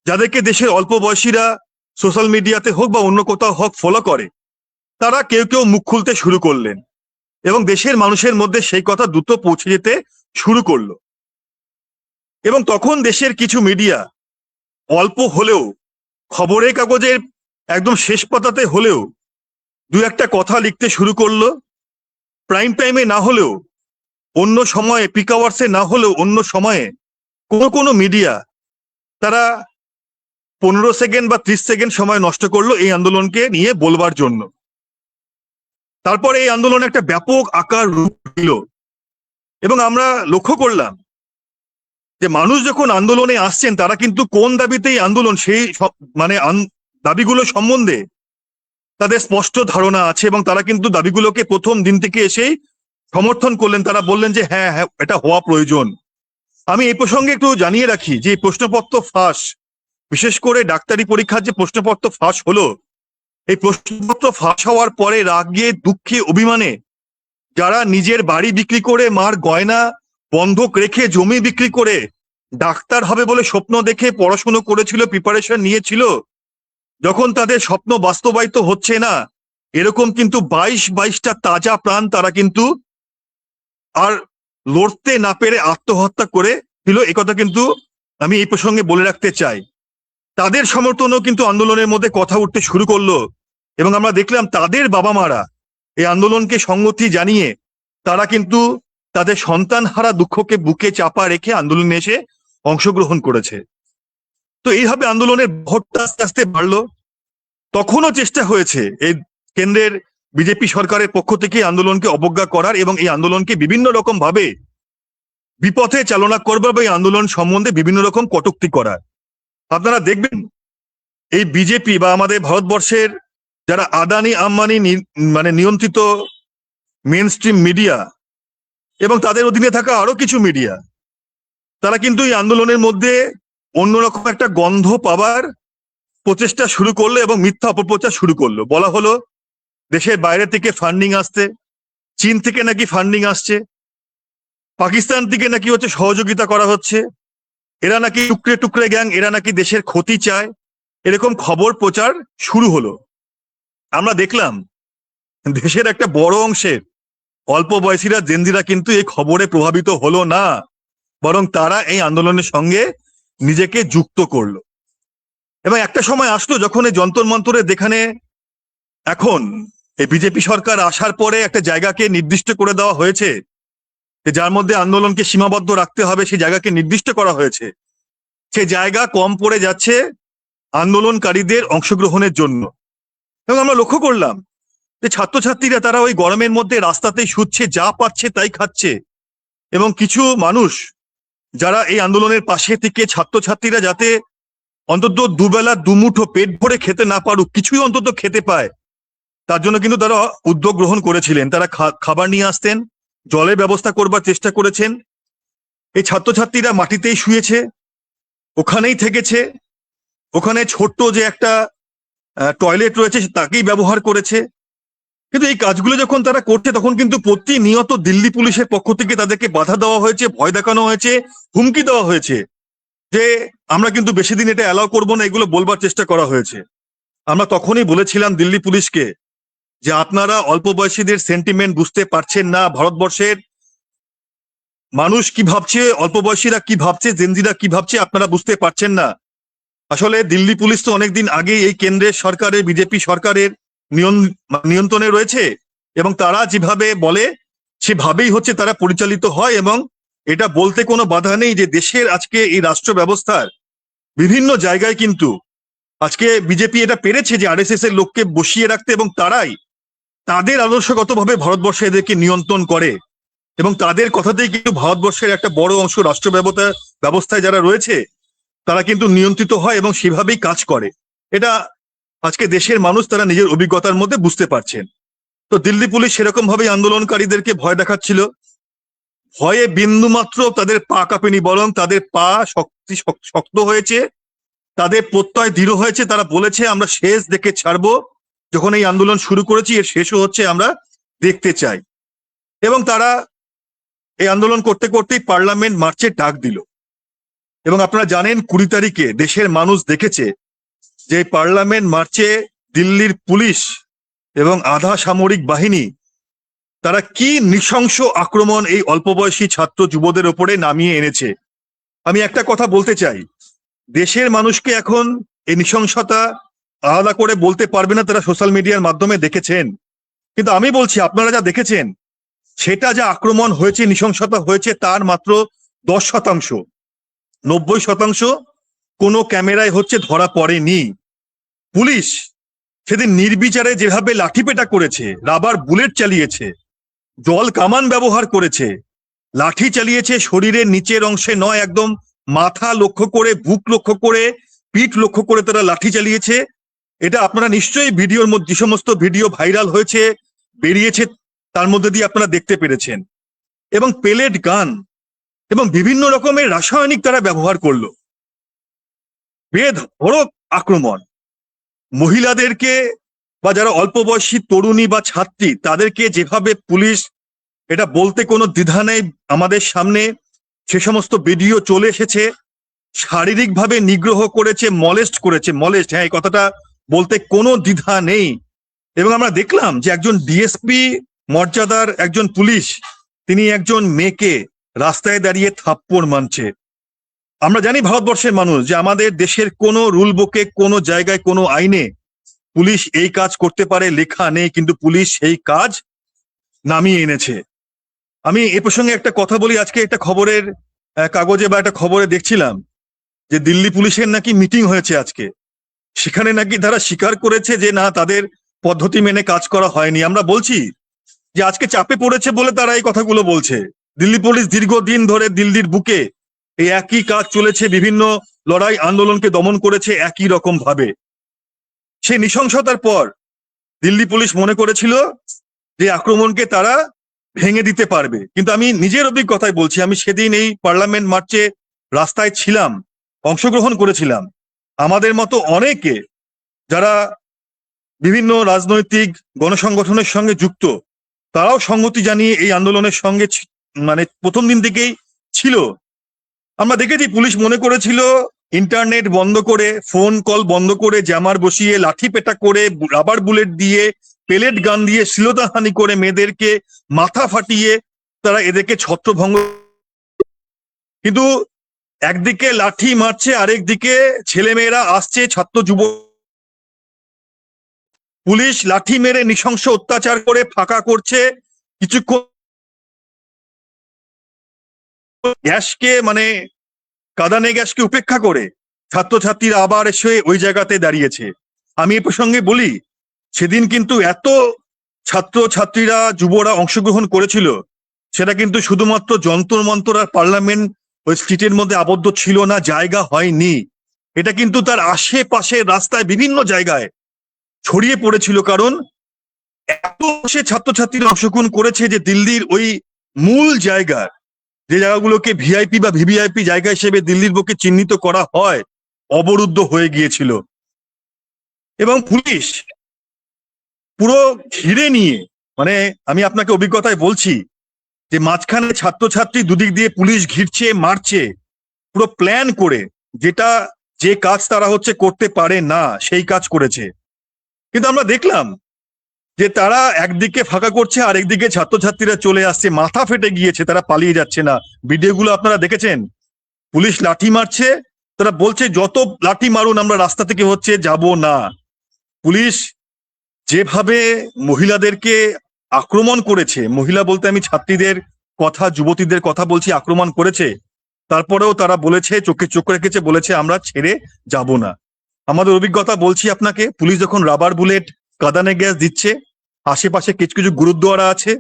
যাদেরকে দেশের অল্প বয়সীরা সোশ্যাল মিডিয়াতে হোক বা অন্য কোথাও হোক ফলো করে, তারা কেউ কেউ মুখ খুলতে শুরু করলেন এবং দেশের মানুষের মধ্যে সেই কথা দ্রুত পৌঁছে যেতে শুরু করলো। এবং তখন দেশের কিছু মিডিয়া অল্প হলেও, খবরের কাগজের একদম শেষ পাতাতে হলেও দু একটা কথা লিখতে শুরু করলো। প্রাইম টাইমে না হলেও, অন্য সময়ে, পিক আওয়ার্সে না হলেও অন্য সময়ে কোনো কোনো মিডিয়া তারা 15 সেকেন্ড বা 30 সেকেন্ড সময় নষ্ট করলো এই আন্দোলনকে নিয়ে বলবার জন্য। তারপরে এই আন্দোলন একটা ব্যাপক আকার রূপ নিল এবং আমরা লক্ষ্য করলাম যে মানুষ যখন আন্দোলনে আসছেন, তারা কিন্তু কোন দাবিতে এই আন্দোলন, সেই দাবিগুলো সম্বন্ধে তাদের স্পষ্ট ধারণা আছে এবং তারা কিন্তু দাবিগুলোকে প্রথম দিন থেকে এসেই সমর্থন করলেন। তারা বললেন যে হ্যাঁ হ্যাঁ, এটা হওয়া প্রয়োজন। আমি এই প্রসঙ্গে একটু জানিয়ে রাখি যে প্রশ্নপত্র ফাঁস, বিশেষ করে ডাক্তারি পরীক্ষার যে প্রশ্নপত্র ফাঁস হলো, এই প্রশ্নপত্র ফাঁস হওয়ার পরে রাগে, দুঃখে, অভিমানে যারা নিজের বাড়ি বিক্রি করে, মার গয়না বন্ধক রেখে, জমি বিক্রি করে ডাক্তার হবে বলে স্বপ্ন দেখে পড়াশুনো করেছিল, প্রিপারেশন নিয়েছিল, যখন তাদের স্বপ্ন বাস্তবায়িত হচ্ছে না, এরকম কিন্তু 22টা তাজা প্রাণ তারা কিন্তু আর লড়তে না পেরে আত্মহত্যা করে দিল। একথা কিন্তু আমি এই প্রসঙ্গে বলে রাখতে চাই। তাদের সমর্থনও কিন্তু আন্দোলনের মধ্যে কথা উঠতে শুরু করলো এবং আমরা দেখলাম তাদের বাবা মারা এই আন্দোলনকে সংগতি জানিয়ে তারা কিন্তু তাদের সন্তান হারা দুঃখকে বুকে চাপা রেখে আন্দোলনে এসে অংশগ্রহণ করেছে। তো এইভাবে আন্দোলনের ভোটটা আস্তে আস্তে বাড়লো। তখনও চেষ্টা হয়েছে এই কেন্দ্রের বিজেপি সরকারের পক্ষ থেকে আন্দোলনকে অবজ্ঞা করার এবং এই আন্দোলনকে বিভিন্ন রকম ভাবে বিপথে চালনা করবার বা এই আন্দোলন সম্বন্ধে বিভিন্ন রকম কটূক্তি করার। আপনারা দেখবেন এই বিজেপি বা আমাদের ভারতবর্ষের যারা আদানি আম্বানি নিয়ন্ত্রিত মেন স্ট্রিম মিডিয়া এবং তাদের অধীনে থাকা আরো কিছু মিডিয়া, তারা কিন্তু এই আন্দোলনের মধ্যে অন্যরকম একটা গন্ধ পাবার প্রচেষ্টা শুরু করলো এবং মিথ্যা অপপ্রচার শুরু করলো। বলা হলো দেশের বাইরে থেকে ফান্ডিং আসছে, চীন থেকে নাকি ফান্ডিং আসছে, পাকিস্তান থেকে নাকি হচ্ছে সহযোগিতা করা হচ্ছে, এরা নাকি টুকরে টুকরে গ্যাং, এরা নাকি দেশের ক্ষতি চায়, এরকম খবর প্রচার শুরু হলো। আমরা দেখলাম দেশের একটা বড় অংশের অল্প বয়সীরা, জেনজিরা কিন্তু এই খবরে প্রভাবিত হলো না, বরং তারা এই আন্দোলনের সঙ্গে নিজেকে যুক্ত করলো। এবং একটা সময় আসলো যখন এই যন্তর মন্তরে যেখানে এখন এই বিজেপি সরকার আসার পরে একটা জায়গাকে নির্দিষ্ট করে দেওয়া হয়েছে, যে যার মধ্যে আন্দোলনকে সীমাবদ্ধ রাখতে হবে, সেই জায়গাকে নির্দিষ্ট করা হয়েছে। সে জায়গা কম পড়ে যাচ্ছে আন্দোলনকারীদের অংশগ্রহণের জন্য। এবং আমরা লক্ষ্য করলাম যে ছাত্রছাত্রীরা তারা ওই গরমের মধ্যে রাস্তাতেই শুচ্ছে, যা পাচ্ছে তাই খাচ্ছে। এবং কিছু মানুষ যারা এই আন্দোলনের পাশে থেকে ছাত্রছাত্রীরা যাতে অন্তত দুবেলা দুমুঠো পেট ভরে খেতে না পারুক, কিছুই অন্তত খেতে পায়, তার জন্য কিন্তু তারা উদ্যোগ গ্রহণ করেছিলেন। তারা খাবার নিয়ে আসতেন, জলের ব্যবস্থা করবার চেষ্টা করেছেন। এই ছাত্রছাত্রীরা মাটিতেই শুয়েছে, ওখানেই থেকেছে, ওখানে ছোট্ট যে একটা টয়লেট রয়েছে তাকেই ব্যবহার করেছে। কিন্তু এই কাজগুলো যখন তারা করছে তখন কিন্তু প্রতিনিয়ত দিল্লি পুলিশের পক্ষ থেকে তাদেরকে বাধা দেওয়া হয়েছে, ভয় দেখানো হয়েছে, হুমকি দেওয়া হয়েছে যে আমরা কিন্তু বেশি দিন এটা অ্যালাউ করবো না, এগুলো বলবার চেষ্টা করা হয়েছে। আমরা তখনই বলেছিলাম দিল্লি পুলিশকে যে আপনারা অল্প বয়সীদের সেন্টিমেন্ট বুঝতে পারছেন না, ভারতবর্ষের মানুষ কি ভাবছে, অল্প বয়সীরা কি ভাবছে, জেনজিরা কি ভাবছে আপনারা বুঝতে পারছেন না। আসলে দিল্লি পুলিশ তো অনেকদিন আগেই এই কেন্দ্রের সরকারের, বিজেপি সরকারের নিয়ন্ত্রণে রয়েছে, এবং তারা যেভাবে বলে সেভাবেই হচ্ছে তারা পরিচালিত হয়। এবং এটা বলতে কোনো বাধা নেই যে দেশের আজকে এই রাষ্ট্র ব্যবস্থার বিভিন্ন জায়গায় কিন্তু আজকে বিজেপি এটা পেরেছে যে আরএসএস এর লোককে বসিয়ে রাখতে, এবং তারাই তাদের আদর্শগতভাবে ভারতবর্ষে এদেরকে নিয়ন্ত্রণ করে। এবং তাদের কথাতেই কিন্তু ভারতবর্ষের একটা বড় অংশ রাষ্ট্র ব্যবস্থায় যারা রয়েছে তারা কিন্তু নিয়ন্ত্রিত হয় এবং সেভাবেই কাজ করে। এটা আজকে দেশের মানুষ তারা নিজের অভিজ্ঞতার মধ্যে বুঝতে পারছেন। তো দিল্লি পুলিশ সেরকম ভাবেই আন্দোলনকারীদেরকে ভয় দেখাচ্ছিল। ভয়ে বিন্দুমাত্র তাদের পা কাঁপেনি, বরং তাদের পা শক্ত হয়েছে, তাদের প্রত্যয় দৃঢ় হয়েছে। তারা বলেছে আমরা শেষ দেখে ছাড়বো, যখন এই আন্দোলন শুরু করেছি এর শেষও হচ্ছে আমরা দেখতে চাই। এবং তারা এই আন্দোলন করতে করতেই পার্লামেন্ট মার্চের ডাক দিল। এবং আপনারা জানেন 20 তারিখে দেশের মানুষ দেখেছে যে পার্লামেন্ট মার্চে দিল্লির পুলিশ এবং আধা সামরিক বাহিনী তারা কি নৃশংস আক্রমণ এই অল্প বয়সী ছাত্র যুবদের ওপরে নামিয়ে এনেছে। আমি একটা কথা বলতে চাই, দেশের মানুষকে এখন এই নৃশংসতা আলাদা করে বলতে পারবে না, তারা সোশ্যাল মিডিয়ার মাধ্যমে দেখেছেন। কিন্তু আমি বলছি আপনারা যা দেখেছেন সেটা যা আক্রমণ হয়েছে, নৃশংসতা হয়েছে, তার মাত্র 10%। 90% কোনো ক্যামেরায় হচ্ছে ধরা পড়েনি। পুলিশ সেদিন নির্বিচারে যেভাবে লাঠিপেটা করেছে, রাবার বুলেট চালিয়েছে, জল কামান ব্যবহার করেছে, লাঠি চালিয়েছে শরীরের নিচের অংশে নয়, একদম মাথা লক্ষ্য করে, বুক লক্ষ্য করে, পিঠ লক্ষ্য করে তারা লাঠি চালিয়েছে। এটা আপনারা নিশ্চয়ই ভিডিওর মধ্যে, যে সমস্ত ভিডিও ভাইরাল হয়েছে বেরিয়েছে তার মধ্যে দিয়ে আপনারা দেখতে পেরেছেন। এবং পেলেট গান এবং বিভিন্ন রকমের রাসায়নিক তারা ব্যবহার করলো। বেধড়ক আক্রমণ। মহিলাদেরকে বা যারা অল্প বয়সী তরুণী বা ছাত্রী তাদেরকে যেভাবে পুলিশ, এটা বলতে কোনো দ্বিধা নেই, আমাদের সামনে সে সমস্ত ভিডিও চলে এসেছে, শারীরিকভাবে নিগ্রহ করেছে, মলেস্ট করেছে। মলেস্ট, হ্যাঁ, এই কথাটা বলতে কোনো দ্বিধা নেই। এবং আমরা দেখলাম যে একজন ডিএসপি মর্যাদার একজন পুলিশ, তিনি একজন মেয়েকে রাস্তায় দাঁড়িয়ে থাপ্পড় মারছে। আমরা জানি ভারতবর্ষের মানুষ যে আমাদের দেশের কোনো রুল বুকে, কোনো জায়গায়, কোনো আইনে পুলিশ এই কাজ করতে পারে লেখা নেই, কিন্তু পুলিশ সেই কাজ নামিয়ে এনেছে। আমি এ প্রসঙ্গে একটা কথা বলি। আজকে একটা খবরের কাগজে বা একটা খবরে দেখছিলাম যে দিল্লি পুলিশের নাকি মিটিং হয়েছে আজকে। সেখানে নাকি তারা স্বীকার করেছে যে না, তাদের পদ্ধতি মেনে কাজ করা হয়নি। আমরা বলছি যে আজকে চাপে পড়েছে বলে তারা এই কথাগুলো বলছে। দিল্লি পুলিশ দীর্ঘদিন ধরে দিল্লির বুকে এই একই কাজ চলেছে, বিভিন্ন লড়াই আন্দোলনকে দমন করেছে একই রকম ভাবে। সেই নৃশংসতার পর দিল্লি পুলিশ মনে করেছিল যে আক্রমণকে তারা ভেঙে দিতে পারবে। কিন্তু আমি নিজের অভিজ্ঞতায় বলছি, আমি সেদিন এই পার্লামেন্ট মার্চে রাস্তায় ছিলাম, অংশগ্রহণ করেছিলাম। আমাদের মতো অনেকে যারা বিভিন্ন রাজনৈতিক গণসংগঠনের সঙ্গে যুক্ত, তারাও সংগতি জানিয়ে এই আন্দোলনের সঙ্গে মানে প্রথম দিন থেকেই ছিল। আমরা দেখেছি পুলিশ মনে করেছিল ইন্টারনেট বন্ধ করে, ফোন কল বন্ধ করে, জ্যামার বসিয়ে, লাঠি পেটা করে, রাবার বুলেট দিয়ে, পেলেট গান দিয়ে শ্লীলতাহানি করে, মেয়েদেরকে মাথা ফাটিয়ে তারা এদেরকে ছত্রভঙ্গ। কিন্তু একদিকে লাঠি মারছে, আরেকদিকে ছেলেমেয়েরা আসছে, ছাত্র যুব পুলিশ লাঠি মেরে নৃশংস অত্যাচার করে ফাঁকা করছে। কিছুক্ষণ গ্যাসকে মানে কাঁদানে গ্যাসকে উপেক্ষা করে ছাত্রছাত্রীরা আবার এসে ওই জায়গাতে দাঁড়িয়েছে। আমি এ প্রসঙ্গে বলি, সেদিন কিন্তু এত ছাত্রছাত্রীরা যুবরা অংশগ্রহণ করেছিল, সেটা কিন্তু শুধুমাত্র যন্তর মন্তর আর পার্লামেন্ট ওই স্ট্রিটের মধ্যে আবদ্ধ ছিল না, জায়গা হয়নি। এটা কিন্তু তার আশেপাশে রাস্তায় বিভিন্ন জায়গায় ছড়িয়ে পড়েছিল, কারণ এত সে ছাত্রছাত্রীরা অংশগ্রহণ করেছে যে দিল্লির ওই মূল জায়গা, যে জায়গাগুলোকে ভিআইপি বা ভিভিআইপি জায়গা হিসেবে দিল্লির বুকে চিহ্নিত করা হয়, অবরুদ্ধ হয়ে গিয়েছিল। এবং পুলিশ পুরো ঘিরে নিয়ে, মানে আমি আপনাকে অভিজ্ঞতায় বলছি যে মাঝখানে ছাত্রছাত্রী দুদিক দিয়ে পুলিশ ঘিরছে, মারছে, পুরো প্ল্যান করে, যেটা যে কাজ তারা হচ্ছে করতে পারে না সেই কাজ করেছে। কিন্তু আমরা দেখলাম যে তারা একদিকে ফাঁকা করছে, আর একদিকে ছাত্রছাত্রীরা চলে আসছে, মাথা ফেটে গিয়েছে, তারা পালিয়ে যাচ্ছে না। ভিডিওগুলো আপনারা দেখেছেন, পুলিশ লাঠি মারছে, তারা বলছে যত লাঠি মারুন আমরা রাস্তা থেকে হচ্ছে যাব না। পুলিশ যেভাবে মহিলাদেরকে আক্রমণ করেছে, মহিলা বলতে আমি ছাত্রীদের কথা, যুবতীদের কথা বলছি, আক্রমণ করেছে, তারপরেও তারা বলেছে, চোখে চোখ রেখেছে, বলেছে আমরা ছেড়ে যাব না। আমাদের অভিজ্ঞতা বলছি আপনাকে, পুলিশ যখন রাবার বুলেট, কাঁদানে গ্যাস দিচ্ছে, আশেপাশে কিছু কিছু গুরুদ্বারা আছে,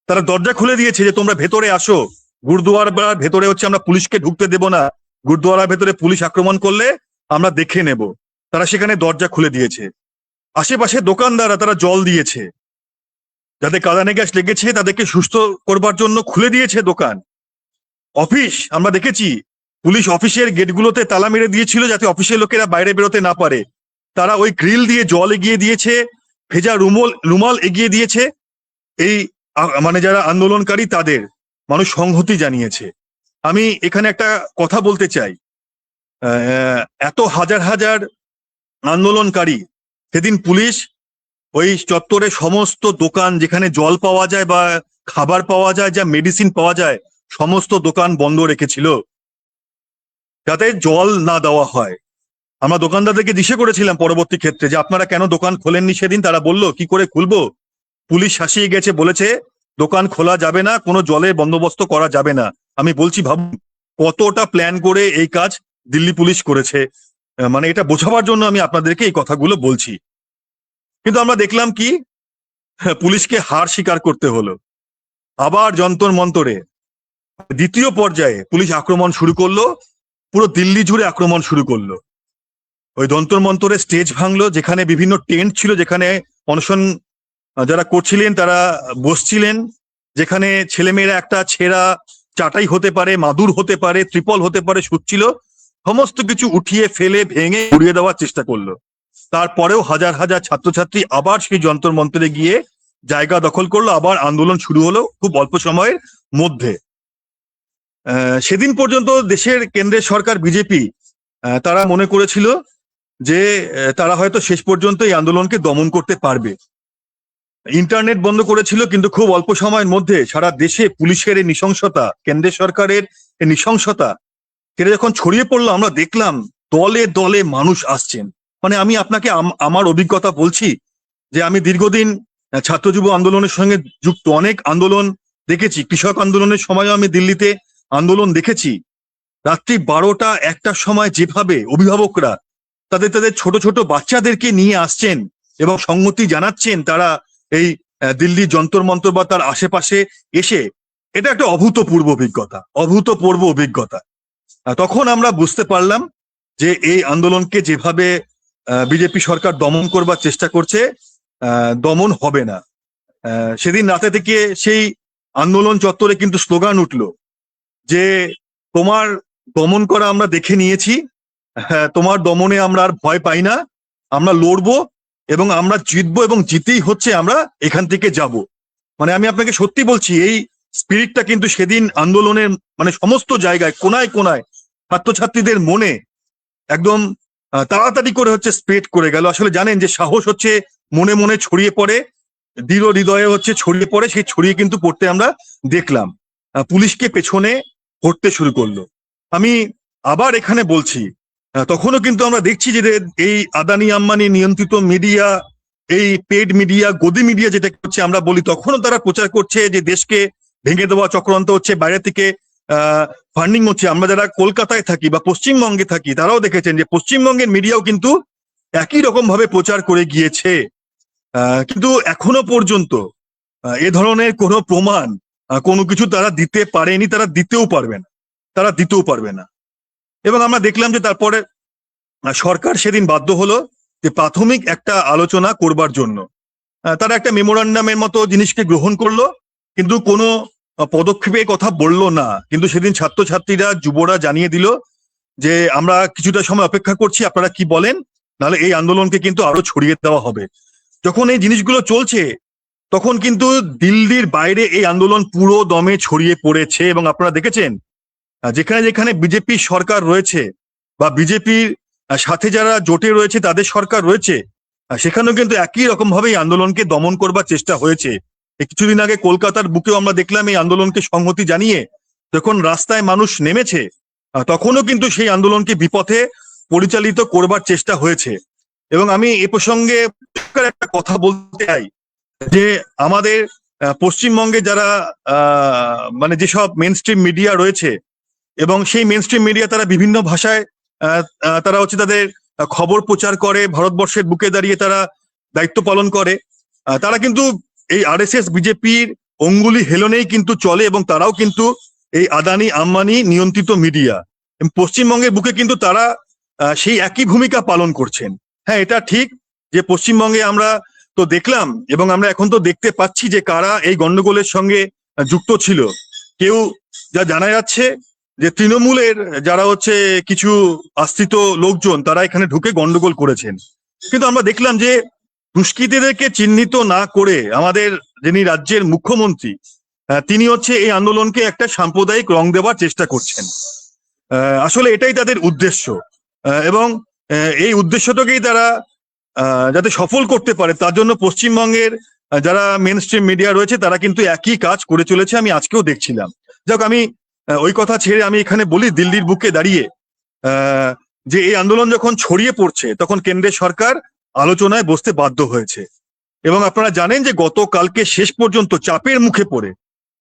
তারা দরজা খুলে দিয়েছে যে তোমরা ভেতরে আসো। গুরুদ্বারার ভেতরে হচ্ছে আমরা পুলিশকে ঢুকতে দেব না, গুরুদ্বারার ভেতরে পুলিশ আক্রমণ করলে আমরা দেখে নেব। তারা সেখানে দরজা খুলে দিয়েছে। আশেপাশে দোকানদাররা তারা জল দিয়েছে, যাদের কাঁদানে গ্যাস লেগেছে তাদেরকে সুস্থ করবার জন্য খুলে দিয়েছে দোকান। অফিস আমরা দেখেছি, পুলিশ অফিসের গেটগুলোতে তালা মেরে দিয়েছিল যাতে অফিসের লোকেরা বাইরে বেরোতে না পারে। তারা ওই গ্রিল দিয়ে জল এগিয়ে দিয়েছে, ভেজা রুমাল এগিয়ে দিয়েছে। এই মানে যারা আন্দোলনকারী তাদের মানুষ সংহতি জানিয়েছে। আমি এখানে একটা কথা বলতে চাই, এত হাজার হাজার আন্দোলনকারী, সেদিন পুলিশ ওই চত্বরে সমস্ত দোকান, যেখানে জল পাওয়া যায় বা খাবার পাওয়া যায়, যা মেডিসিন পাওয়া যায়, সমস্ত দোকান বন্ধ রেখেছিল যাতে জল না দেওয়া হয়। আমরা দোকানদারদেরকে দিশে করেছিলাম পরবর্তী ক্ষেত্রে যে আপনারা কেন দোকান খোলেননি সেদিন। তারা বলল কি করে খুলবো, পুলিশ শাসিয়ে গেছে, বলেছে দোকান খোলা যাবে না, কোনো জলের বন্দোবস্ত করা যাবে না। আমি বলছি ভাবুন কতটা প্ল্যান করে এই কাজ দিল্লি পুলিশ করেছে, মানে এটা বোঝাবার জন্য আমি আপনাদেরকে এই কথাগুলো বলছি। কিন্তু আমরা দেখলাম কি, পুলিশকে হার স্বীকার করতে হলো। আবার যন্তর মন্তরে দ্বিতীয় পর্যায়ে পুলিশ আক্রমণ শুরু করলো, পুরো দিল্লি জুড়ে আক্রমণ শুরু করলো। ওই যন্তর মন্তরে স্টেজ ভাঙলো, যেখানে বিভিন্ন টেন্ট ছিল, যেখানে অনশন যারা করছিলেন তারা বসছিলেন, যেখানে ছেলেমেয়েরা একটা ছেঁড়া চাটাই হতে পারে, মাদুর হতে পারে, ত্রিপল হতে পারে, শুচ্ছিল, সমস্ত কিছু উঠিয়ে ফেলে ভেঙে উড়িয়ে দেওয়ার চেষ্টা করলো। তারপরেও হাজার হাজার ছাত্রছাত্রী আবার সেই যন্তর মন্তরে গিয়ে জায়গা দখল করলো, আবার আন্দোলন শুরু হলো খুব অল্প সময়ের মধ্যে। সেদিন পর্যন্ত দেশের কেন্দ্রের সরকার বিজেপি তারা মনে করেছিল যে তারা হয়তো শেষ পর্যন্ত এই আন্দোলনকে দমন করতে পারবে। ইন্টারনেট বন্ধ করেছিল, কিন্তু খুব অল্প সময়ের মধ্যে সারা দেশে পুলিশের এই নৃশংসতা, কেন্দ্রের সরকারের এই নৃশংসতা, সেটা যখন ছড়িয়ে পড়লো, আমরা দেখলাম দলে দলে মানুষ আসছেন। মানে আমি আপনাকে আমার অভিজ্ঞতা বলছি যে আমি দীর্ঘদিন ছাত্র যুব আন্দোলনের সঙ্গে যুক্ত, অনেক আন্দোলন দেখেছি। কৃষক আন্দোলনের সময়ও আমি দিল্লিতে আন্দোলন দেখেছি। রাত্রি 12টা 1টার সময় যেভাবে অভিভাবকরা তাদের ছোট ছোট বাচ্চাদেরকে নিয়ে আসছেন এবং সংহতি জানাচ্ছেন তারা এই দিল্লি যন্তর মন্তর বা তার আশেপাশে এসে, এটা একটা অভূতপূর্ব অভিজ্ঞতা, অভূতপূর্ব অভিজ্ঞতা। তখন আমরা বুঝতে পারলাম যে এই আন্দোলনকে যেভাবে বিজেপি সরকার দমন করবার চেষ্টা করছে, দমন হবে না। সেদিন রাতে থেকে সেই আন্দোলন চত্বরে কিন্তু স্লোগান উঠলো যে তোমার দমন করা আমরা দেখে নিয়েছি, তোমার দমনে আমরা আর ভয় পাই না, আমরা লড়বো এবং আমরা জিতবো, এবং জিতেই হচ্ছে আমরা এখান থেকে যাব। মানে আমি আপনাকে সত্যি বলছি, এই স্পিরিটটা কিন্তু সেদিন আন্দোলনের মানে সমস্ত জায়গায়, কোনায় কোনায় ছাত্রছাত্রীদের মনে একদম তাড়াতাড়ি করে হচ্ছে স্প্রেড করে গেল। আসলে জানেন যে সাহস হচ্ছে মনে মনে ছড়িয়ে পড়ে, দৃঢ় হৃদয়ে হচ্ছে ছড়িয়ে পড়ে, সেই ছড়িয়ে কিন্তু পড়তে আমরা দেখলাম। পুলিশকে পেছনে হটতে শুরু করলো। আমি আবার এখানে বলছি, তখনও কিন্তু আমরা দেখছি যে এই আদানি আম্বানি নিয়ন্ত্রিত মিডিয়া, এই পেড মিডিয়া, গদি মিডিয়া যেটা করছে আমরা বলি, তখনও তারা প্রচার করছে যে দেশকে ভেঙে দেওয়া চক্রান্ত হচ্ছে, বাইরে থেকে ফান্ডিং হচ্ছে। আমরা যারা কলকাতায় থাকি বা পশ্চিমবঙ্গে থাকি তারাও দেখেছেন যে পশ্চিমবঙ্গের মিডিয়াও কিন্তু একই রকম ভাবে প্রচার করে গিয়েছে। কিন্তু এখনো পর্যন্ত এ ধরনের কোনো প্রমাণ কোনো কিছু তারা দিতে পারেনি, তারা দিতেও পারবে না। এবং আমরা দেখলাম যে তারপরে সরকার সেদিন বাধ্য হলো যে প্রাথমিক একটা আলোচনা করবার জন্য তারা একটা মেমোরান্ডামের মতো জিনিসকে গ্রহণ করলো, কিন্তু কোনো পদক্ষেপের কথা বললো না। কিন্তু সেদিন ছাত্রছাত্রীরা, যুবরা জানিয়ে দিল যে আমরা কিছুটা সময় অপেক্ষা করছি, আপনারা কি বলেন, নাহলে এই আন্দোলনকে কিন্তু আরো ছড়িয়ে দেওয়া হবে। যখন এই জিনিসগুলো চলছে তখন কিন্তু দিল্লির বাইরে এই আন্দোলন পুরো দমে ছড়িয়ে পড়েছে। এবং আপনারা দেখেছেন যেখানে যেখানে বিজেপি সরকার রয়েছে বা বিজেপির সাথে যারা জোটে রয়েছে তাদের সরকার রয়েছে, সেখানেও কিন্তু একই রকম ভাবে এই আন্দোলনকে দমন করবার চেষ্টা হয়েছে। কিছুদিন আগে কলকাতার বুকেও আমরা দেখলাম এই আন্দোলনকে সংহতি জানিয়ে যখন রাস্তায় মানুষ নেমেছে, তখনও কিন্তু সেই আন্দোলনকে বিপথে পরিচালিত করবার চেষ্টা হয়েছে। এবং আমি এ প্রসঙ্গে একটা কথা বলতে চাই যে আমাদের পশ্চিমবঙ্গে যারা মানে যেসব মেন স্ট্রিম মিডিয়া রয়েছে, এবং সেই মেন স্ট্রিম মিডিয়া তারা বিভিন্ন ভাষায় তারা হচ্ছে তাদের খবর প্রচার করে, ভারতবর্ষের বুকে দাঁড়িয়ে তারা দায়িত্ব পালন করে। তারা কিন্তু এই আরএসএস বিজেপির অঙ্গুলি হেলনেই কিন্তু চলে, এবং তারাও কিন্তু এই আদানি আম্বানি নিয়ন্ত্রিত মিডিয়া। পশ্চিমবঙ্গের বুকে কিন্তু তারা সেই একই ভূমিকা পালন করছেন। হ্যাঁ, এটা ঠিক যে পশ্চিমবঙ্গে আমরা তো দেখলাম, এবং আমরা এখন তো দেখতে পাচ্ছি যে কারা এই গন্ডগোলের সঙ্গে যুক্ত ছিল। কেউ যা জানা যাচ্ছে যে তৃণমূলের যারা হচ্ছে কিছু আশ্রিত লোকজন তারা এখানে ঢুকে গন্ডগোল করেছেন। কিন্তু আমরা দেখলাম যে দুষ্কৃতীদেরকে চিহ্নিত না করে আমাদের যিনি রাজ্যের মুখ্যমন্ত্রী, তিনি হচ্ছে এই আন্দোলনকে একটা সাম্প্রদায়িক রং দেওয়ার চেষ্টা করছেন। আসলে এটাই তাদের উদ্দেশ্য, এবং এই উদ্দেশ্যটাকেই তারা যাতে সফল করতে পারে তার জন্য পশ্চিমবঙ্গের যারা মেন স্ট্রিম মিডিয়া রয়েছে তারা কিন্তু একই কাজ করে চলেছে। আমি আজকেও দেখছিলাম। যাক, আমি ওই কথা ছেড়ে আমি এখানে বলি, দিল্লির বুকে দাঁড়িয়ে যে এই আন্দোলন যখন ছড়িয়ে পড়ছে তখন কেন্দ্রের সরকার আলোচনায় বসতে বাধ্য হয়েছে। এবং আপনারা জানেন যে গতকালকে শেষ পর্যন্ত চাপের মুখে পড়ে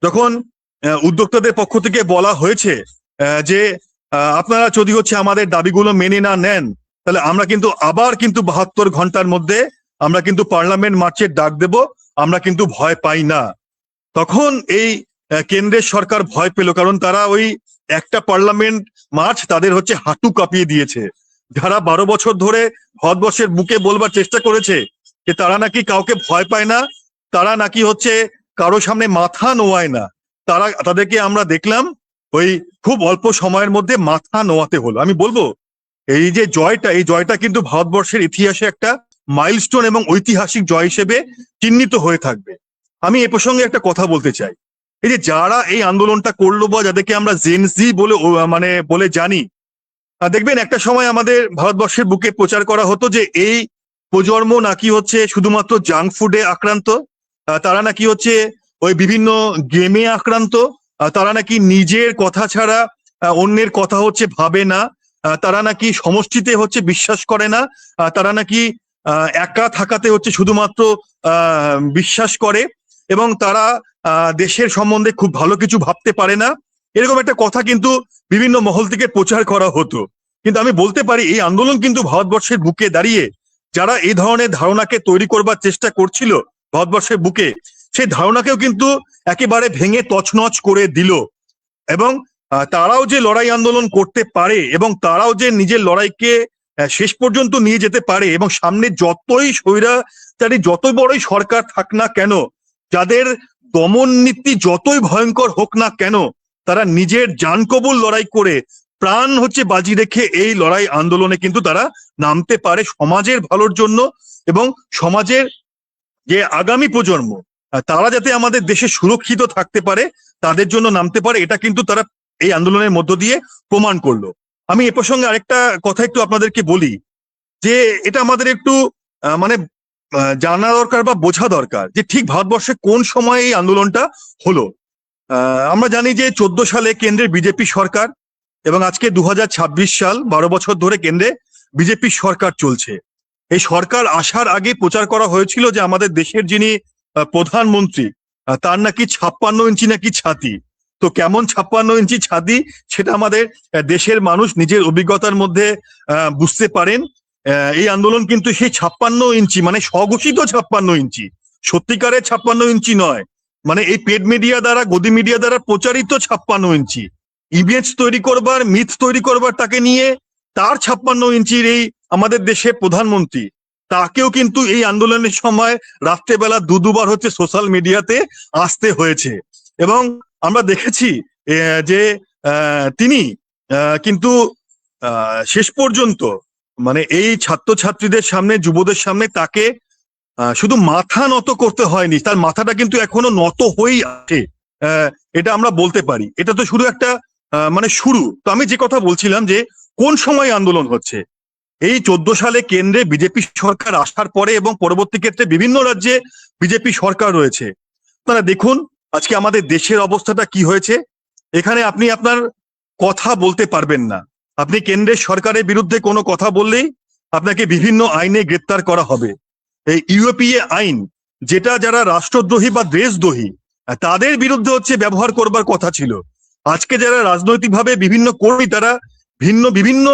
যখন উদ্যোক্তাদের পক্ষ থেকে বলা হয়েছে যে আপনারা যদি হচ্ছে আমাদের দাবিগুলো মেনে না নেন তাহলে আমরা কিন্তু আবার কিন্তু 72 ঘন্টার মধ্যে আমরা কিন্তু পার্লামেন্ট মার্চের ডাক দেব, আমরা কিন্তু ভয় পাই না। তখন এই কেন্দ্রের সরকার ভয় পেল, কারণ তারা ওই একটা পার্লামেন্ট মার্চ তাদের হচ্ছে হাঁটু কাঁপিয়ে দিয়েছে। যারা 12 বছর ধরে ভারতবর্ষের বুকে বলবার চেষ্টা করেছে যে তারা নাকি কাউকে ভয় পায় না, তারা নাকি হচ্ছে কারো সামনে মাথা নোয়ায় না, তাদেরকে আমরা দেখলাম ওই খুব অল্প সময়ের মধ্যে মাথা নোয়াতে হলো। আমি বলবো এই যে জয়টা, এই জয়টা কিন্তু ভারতবর্ষের ইতিহাসে একটা মাইলস্টোন এবং ঐতিহাসিক জয় হিসেবে চিহ্নিত হয়ে থাকবে। আমি এ প্রসঙ্গে একটা কথা বলতে চাই, এই যে যারা এই আন্দোলনটা করলো বা যাদেরকে আমরা জেনজি বলে জানি, দেখবেন একটা সময় আমাদের ভারতবর্ষের বুকে প্রচার করা হতো যে এই প্রজন্ম নাকি হচ্ছে শুধুমাত্র জাঙ্ক ফুডে আক্রান্ত, তারা নাকি হচ্ছে ওই বিভিন্ন গেমে আক্রান্ত, তারা নাকি নিজের কথা ছাড়া অন্যের কথা হচ্ছে ভাবে না, তারা নাকি সমষ্টিতে হচ্ছে বিশ্বাস করে না, তারা নাকি একা থাকাতে হচ্ছে শুধুমাত্র বিশ্বাস করে, এবং তারা দেশের সম্বন্ধে খুব ভালো কিছু ভাবতে পারে না। এরকম একটা কথা কিন্তু বিভিন্ন মহল থেকে প্রচার করা হতো। কিন্তু আমি বলতে পারি এই আন্দোলন কিন্তু ভারতবর্ষের বুকে দাঁড়িয়ে যারা এই ধরনের ধারণাকে তৈরি করবার চেষ্টা করছিল ভারতবর্ষের বুকে, সেই ধারণাকেও কিন্তু একেবারে ভেঙে তছনছ করে দিল। এবং তারাও যে লড়াই আন্দোলন করতে পারে এবং তারাও যে নিজের লড়াইকে শেষ পর্যন্ত নিয়ে যেতে পারে, এবং সামনে যতই স্বৈরাচারী যত বড়ই সরকার থাক না কেন, যাদের দমন নীতি যতই ভয়ঙ্কর হোক না কেন, তারা নিজের জানকবুল লড়াই করে প্রাণ হচ্ছে বাজি রেখে এই লড়াই আন্দোলনে কিন্তু তারা নামতে পারে সমাজের ভালোর জন্য, এবং সমাজের যে আগামী প্রজন্ম তারা যাতে আমাদের দেশে সুরক্ষিত থাকতে পারে তাদের জন্য নামতে পারে। এটা কিন্তু তারা এই আন্দোলনের মধ্য দিয়ে প্রমাণ করলো। আমি এ প্রসঙ্গে আরেকটা কথা একটু আপনাদেরকে বলি যে এটা আমাদের একটু জানা দরকার বা বোঝা দরকার যে ঠিক ভারতবর্ষে কোন সময় এই আন্দোলনটা হলো। আমরা জানি যে 14 সালে কেন্দ্রের বিজেপি সরকার এবং আজকে 2026 সাল, 12 বছর ধরে কেন্দ্রে বিজেপি সরকার চলছে। এই সরকার আসার আগে প্রচার করা হয়েছিল যে আমাদের দেশের যিনি প্রধানমন্ত্রী, তার নাকি 56 ইঞ্চি নাকি ছাতি। তো কেমন 56 ইঞ্চি ছাতি সেটা আমাদের দেশের মানুষ নিজের অভিজ্ঞতার মধ্যে বুঝতে পারেন। এই আন্দোলন কিন্তু সেই 56 ইঞ্চি, মানে স্বঘোষিত 56 ইঞ্চি, সত্যিকারের 56 ইঞ্চি নয়, মানে এই পেড মিডিয়া দ্বারা, গদি মিডিয়া দ্বারা প্রচারিত 56 ইঞ্চি। ইমেজ তৈরি করবার, মিথ তৈরি করবার তাকে নিয়ে, তার 56 ইঞ্চির এই আমাদের দেশের প্রধানমন্ত্রী, তাকেও কিন্তু এই আন্দোলনের সময় রাত্রেবেলা দুবার হচ্ছে সোশ্যাল মিডিয়াতে আসতে হয়েছে। এবং আমরা দেখেছি যে তিনি কিন্তু শেষ পর্যন্ত মানে এই ছাত্রছাত্রীদের সামনে, যুবদের সামনে তাকে শুধু মাথা নত করতে হয়নি, তার মাথাটা কিন্তু এখনো নত হয়েই আছে। এটা আমরা বলতে পারি। এটা তো শুধু একটা মানে শুরু। তো আমি যে কথা বলছিলাম যে কোন সময় আন্দোলন হচ্ছে, এই 14 সালে কেন্দ্রে বিজেপি সরকার আসার পরে এবং পরবর্তী ক্ষেত্রে বিভিন্ন রাজ্যে বিজেপি সরকার রয়েছে। আপনারা দেখুন আজকে আমাদের দেশের অবস্থাটা কি হয়েছে। এখানে আপনি আপনার কথা বলতে পারবেন না। আপনি কেন্দ্রের সরকারের বিরুদ্ধে কোনো কথা বললেই আপনাকে বিভিন্ন আইনে গ্রেপ্তার করা হবে। এই ইউএপিএ আইন, যেটা যারা রাষ্ট্রদ্রোহী বা দেশদ্রোহী তাদের বিরুদ্ধে হচ্ছে ব্যবহার করবার কথা ছিল। আজকে যারা রাজনৈতিকভাবে বিভিন্ন কর্মী, তারা বিভিন্ন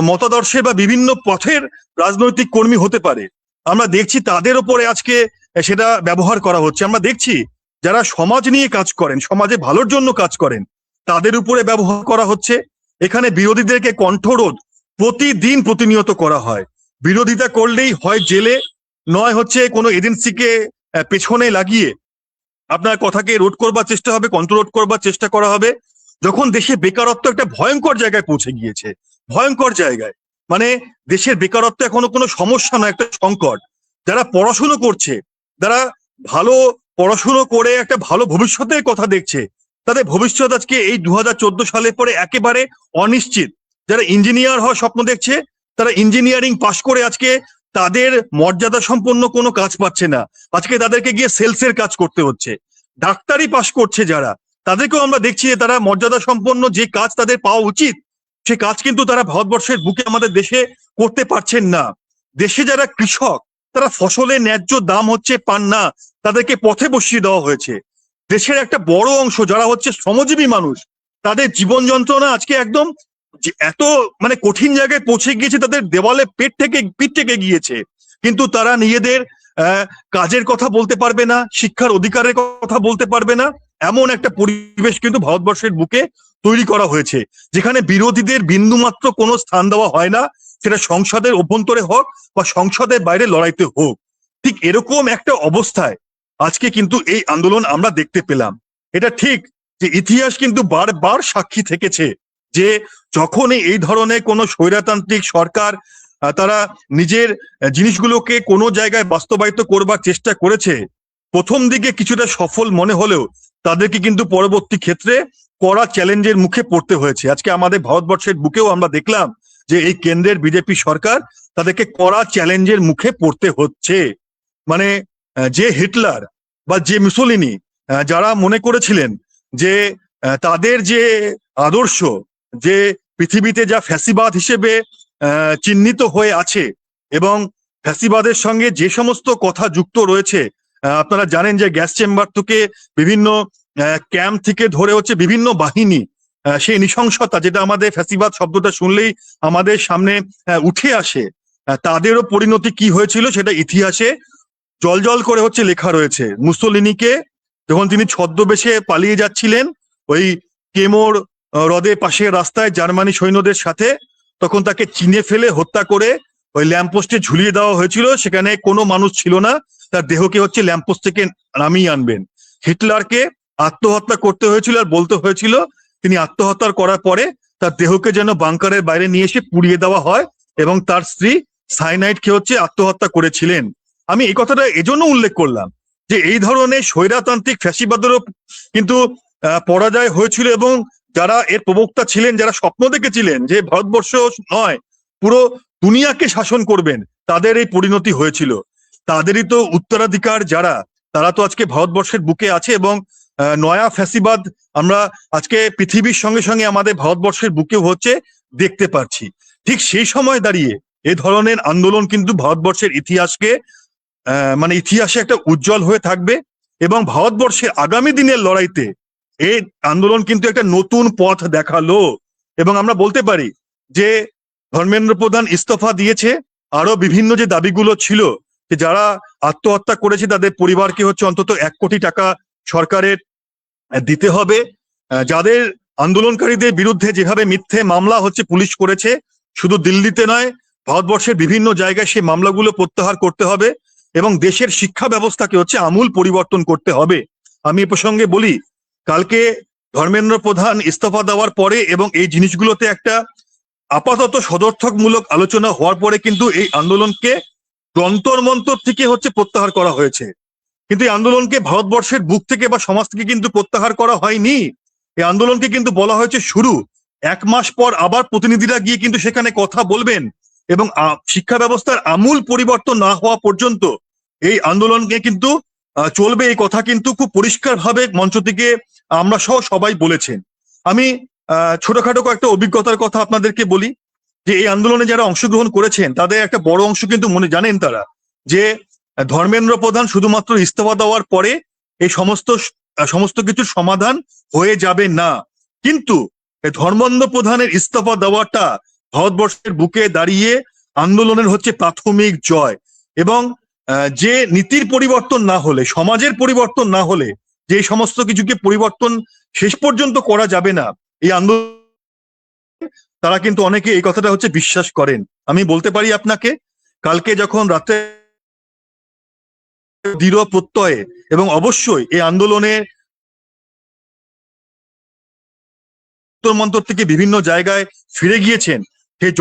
মতাদর্শের বা বিভিন্ন পথের রাজনৈতিক কর্মী হতে পারে, আমরা দেখছি তাদের উপরে আজকে সেটা ব্যবহার করা হচ্ছে। আমরা দেখছি যারা সমাজ নিয়ে কাজ করেন, সমাজে ভালোর জন্য কাজ করেন, তাদের উপরে ব্যবহার করা হচ্ছে। এখানে বিরোধীদেরকে কণ্ঠরোধ প্রতিদিন প্রতিনিয়ত করা হয়। বিরোধিতা করলেই হয় জেলে, নয় হচ্ছে কোনো এজেন্সিকে পেছনে লাগিয়ে আপনার কথাকে রোধ করবার চেষ্টা হবে, কন্ট্রোল করবার চেষ্টা করা হবে। যখন দেশে বেকারত্ব একটা ভয়ঙ্কর জায়গায় পৌঁছে গিয়েছে, ভয়ঙ্কর জায়গায়, মানে দেশের বেকারত্ব এখনো কোনো সমস্যা নয়, একটা সংকট। যারা পড়াশুনো করছে, যারা ভালো পড়াশুনো করে একটা ভালো ভবিষ্যতের কথা দেখছে, তাদের ভবিষ্যৎ আজকে এই 2014 সালের পরে একেবারে অনিশ্চিত। যারা ইঞ্জিনিয়ার হওয়ার স্বপ্ন দেখছে, তারা ইঞ্জিনিয়ারিং পাশ করে আজকে তাদের মর্যাদা সম্পন্ন কোনো কাজ পাচ্ছে না, আজকে তাদেরকে গিয়ে সেলসের কাজ করতে হচ্ছে। ডাক্তারি পাশ করছে যারা, তাদেরকেও আমরা দেখছি যে তারা মর্যাদা সম্পন্ন যে কাজ তাদের পাওয়া উচিত, সে কাজ কিন্তু তারা ভারতবর্ষের বুকে আমাদের দেশে করতে পারছেন না। দেশে যারা কৃষক, তারা ফসলের ন্যায্য দাম হচ্ছে পান না, তাদেরকে পথে বসিয়ে দেওয়া হয়েছে। দেশের একটা বড় অংশ যারা হচ্ছে শ্রমজীবী মানুষ, তাদের জীবন যন্ত্রণা আজকে একদম এত মানে কঠিন জায়গায় পৌঁছে গিয়েছে, তাদের দেওয়ালে পিঠ থেকে গিয়েছে। কিন্তু তারা নিজেদের কাজের কথা বলতে পারবে না, শিক্ষার অধিকারের কথা বলতে পারবে না। এমন একটা পরিবেশ কিন্তু ভারতবর্ষের বুকে তৈরি করা হয়েছে, যেখানে বিরোধীদের বিন্দুমাত্র কোনো স্থান দেওয়া হয় না, সেটা সংসদের অভ্যন্তরে হোক বা সংসদের বাইরে লড়াইতে হোক। ঠিক এরকম একটা অবস্থায় আজকে কিন্তু এই আন্দোলন আমরা দেখতে পেলাম। এটা ঠিক যে ইতিহাস কিন্তু বারবার সাক্ষী থেকেছে যে যখনই এই ধরনের কোনো স্বৈরতান্ত্রিক সরকার তারা নিজের জিনিসগুলোকে কোনো জায়গায় বাস্তবায়িত করবার চেষ্টা করেছে, প্রথম দিকে কিছুটা সফল মনে হলেও তাদেরকে কিন্তু পরবর্তী ক্ষেত্রে কড়া চ্যালেঞ্জের মুখে পড়তে হয়েছে। আজকে আমাদের ভারতবর্ষের বুকেও আমরা দেখলাম যে এই কেন্দ্রের বিজেপি সরকার, তাদেরকে কড়া চ্যালেঞ্জের মুখে পড়তে হচ্ছে। মানে যে হিটলার বা যে মুসোলিনি, যারা মনে করেছিলেন যে তাদের যে আদর্শ, যে পৃথিবীতে যা ফ্যাসিবাদ হিসেবে চিহ্নিত হয়ে আছে এবং ফ্যাসিবাদের সঙ্গে যে সমস্ত কথা যুক্ত রয়েছে, আপনারা জানেন যে গ্যাস চেম্বার থেকে বিভিন্ন ক্যাম্প থেকে ধরে হচ্ছে বিভিন্ন বাহিনী, সেই নৃশংসতা যেটা আমাদের ফ্যাসিবাদ শব্দটা শুনলেই আমাদের সামনে উঠে আসে, তাদেরও পরিণতি কি হয়েছিল সেটা ইতিহাসে জল করে হচ্ছে লেখা রয়েছে। মুসোলিনিকে যখন তিনি ছদ্মবেশে পালিয়ে যাচ্ছিলেন ওই কেমোর হ্রদের পাশের রাস্তায় জার্মানি সৈন্যদের সাথে, তখন তাকে চিনে ফেলে হত্যা করে ওই ল্যাম্পপোস্টে ঝুলিয়ে দেওয়া হয়েছিল। সেখানে কোনো মানুষ ছিল না, তার দেহকে হচ্ছে ল্যাম্পপোস্ট থেকে নামিয়ে আনবেন। হিটলারকে আত্মহত্যা করতে হয়েছিল আর বলতে হয়েছিল তিনি আত্মহত্যা করার পরে তার দেহকে যেন বাংকারের বাইরে নিয়ে এসে পুড়িয়ে দেওয়া হয়, এবং তার স্ত্রী সাইনাইড খেয়ে হচ্ছে আত্মহত্যা করেছিলেন। আমি এই কথাটা এজন্য উল্লেখ করলাম যে এই ধরনের স্বৈরতান্ত্রিক ফ্যাসিবাদেরও কিন্তু পরাজয় হয়েছিল, এবং যারা এর প্রবক্তা ছিলেন, যারা স্বপ্ন দেখেছিলেন যে ভারতবর্ষ নয় পুরো দুনিয়াকে শাসন করবেন, তাদের এই পরিণতি হয়েছিল। তাদেরই তো উত্তরাধিকার যারা, তারা তো আজকে ভারতবর্ষের বুকে আছে এবং নয়া ফ্যাসিবাদ আমরা আজকে পৃথিবীর সঙ্গে সঙ্গে আমাদের ভারতবর্ষের বুকেও হচ্ছে দেখতে পাচ্ছি। ঠিক সেই সময় দাঁড়িয়ে এ ধরনের আন্দোলন কিন্তু ভারতবর্ষের ইতিহাসকে মানে ইতিহাসে একটা উজ্জ্বল হয়ে থাকবে এবং ভারতবর্ষের আগামী দিনের লড়াইতে এই আন্দোলন কিন্তু একটা নতুন পথ দেখালো। এবং আমরা বলতে পারি যে ধর্মেন্দ্র প্রধান ইস্তফা দিয়েছে, আরো বিভিন্ন যে দাবিগুলো ছিল যে যারা আত্মহত্যা করেছে তাদের পরিবারকে হচ্ছে অন্তত 1 কোটি টাকা সরকারের দিতে হবে, যাদের আন্দোলনকারীদের বিরুদ্ধে যেভাবে মিথ্যে মামলা হচ্ছে পুলিশ করেছে, শুধু দিল্লিতে নয় ভারতবর্ষের বিভিন্ন জায়গায় সেই মামলাগুলো প্রত্যাহার করতে হবে এবং দেশের শিক্ষা ব্যবস্থাকে হচ্ছে আমূল পরিবর্তন করতে হবে। আমি এ প্রসঙ্গে বলি, কালকে ধর্মেন্দ্র প্রধান ইস্তফা দেওয়ার পরে এবং এই জিনিসগুলোতে একটা আপাতত সদর্থকমূলক আলোচনা হওয়ার পরে কিন্তু এই আন্দোলনকে যন্তর মন্তর থেকে হচ্ছে প্রত্যাহার করা হয়েছে। কিন্তু এই আন্দোলনকে ভারতবর্ষের বুক থেকে বা সমাজ থেকে কিন্তু প্রত্যাহার করা হয়নি। এই আন্দোলনকে কিন্তু বলা হয়েছে শুরু। 1 মাস পর আবার প্রতিনিধিরা গিয়ে কিন্তু সেখানে কথা বলবেন এবং শিক্ষা ব্যবস্থার আমূল পরিবর্তন না হওয়া পর্যন্ত এই আন্দোলনকে কিন্তু চলবে, এই কথা কিন্তু খুব পরিষ্কার ভাবে মঞ্চ থেকে আমরা সহ সবাই বলেছেন। আমি ছোটখাটো কয়েকটা অভিজ্ঞতার কথা আপনাদেরকে বলি যে এই আন্দোলনে যারা অংশগ্রহণ করেছেন তাদের একটা বড় অংশ কিন্তু মনে জানেন তারা যে ধর্মেন্দ্র প্রধান শুধুমাত্র ইস্তফা দেওয়ার পরে এই সমস্ত কিছুর সমাধান হয়ে যাবে না, কিন্তু ধর্মেন্দ্র প্রধানের ইস্তফা দেওয়াটা ভারতবর্ষের বুকে দাঁড়িয়ে আন্দোলনের হচ্ছে প্রাথমিক জয়। এবং যে নীতির পরিবর্তন না হলে, সমাজের পরিবর্তন না হলে যে সমস্ত কিছুকে পরিবর্তন শেষ পর্যন্ত করা যাবে না, এই আন্দোলন তারা কিন্তু অনেকে এই কথাটা হচ্ছে বিশ্বাস করেন। আমি বলতে পারি আপনাকে, কালকে যখন রাতে দৃঢ় প্রত্যয়ে এবং অবশ্যই এই আন্দোলনে মন্তর থেকে বিভিন্ন জায়গায় ফিরে গিয়েছেন, সেই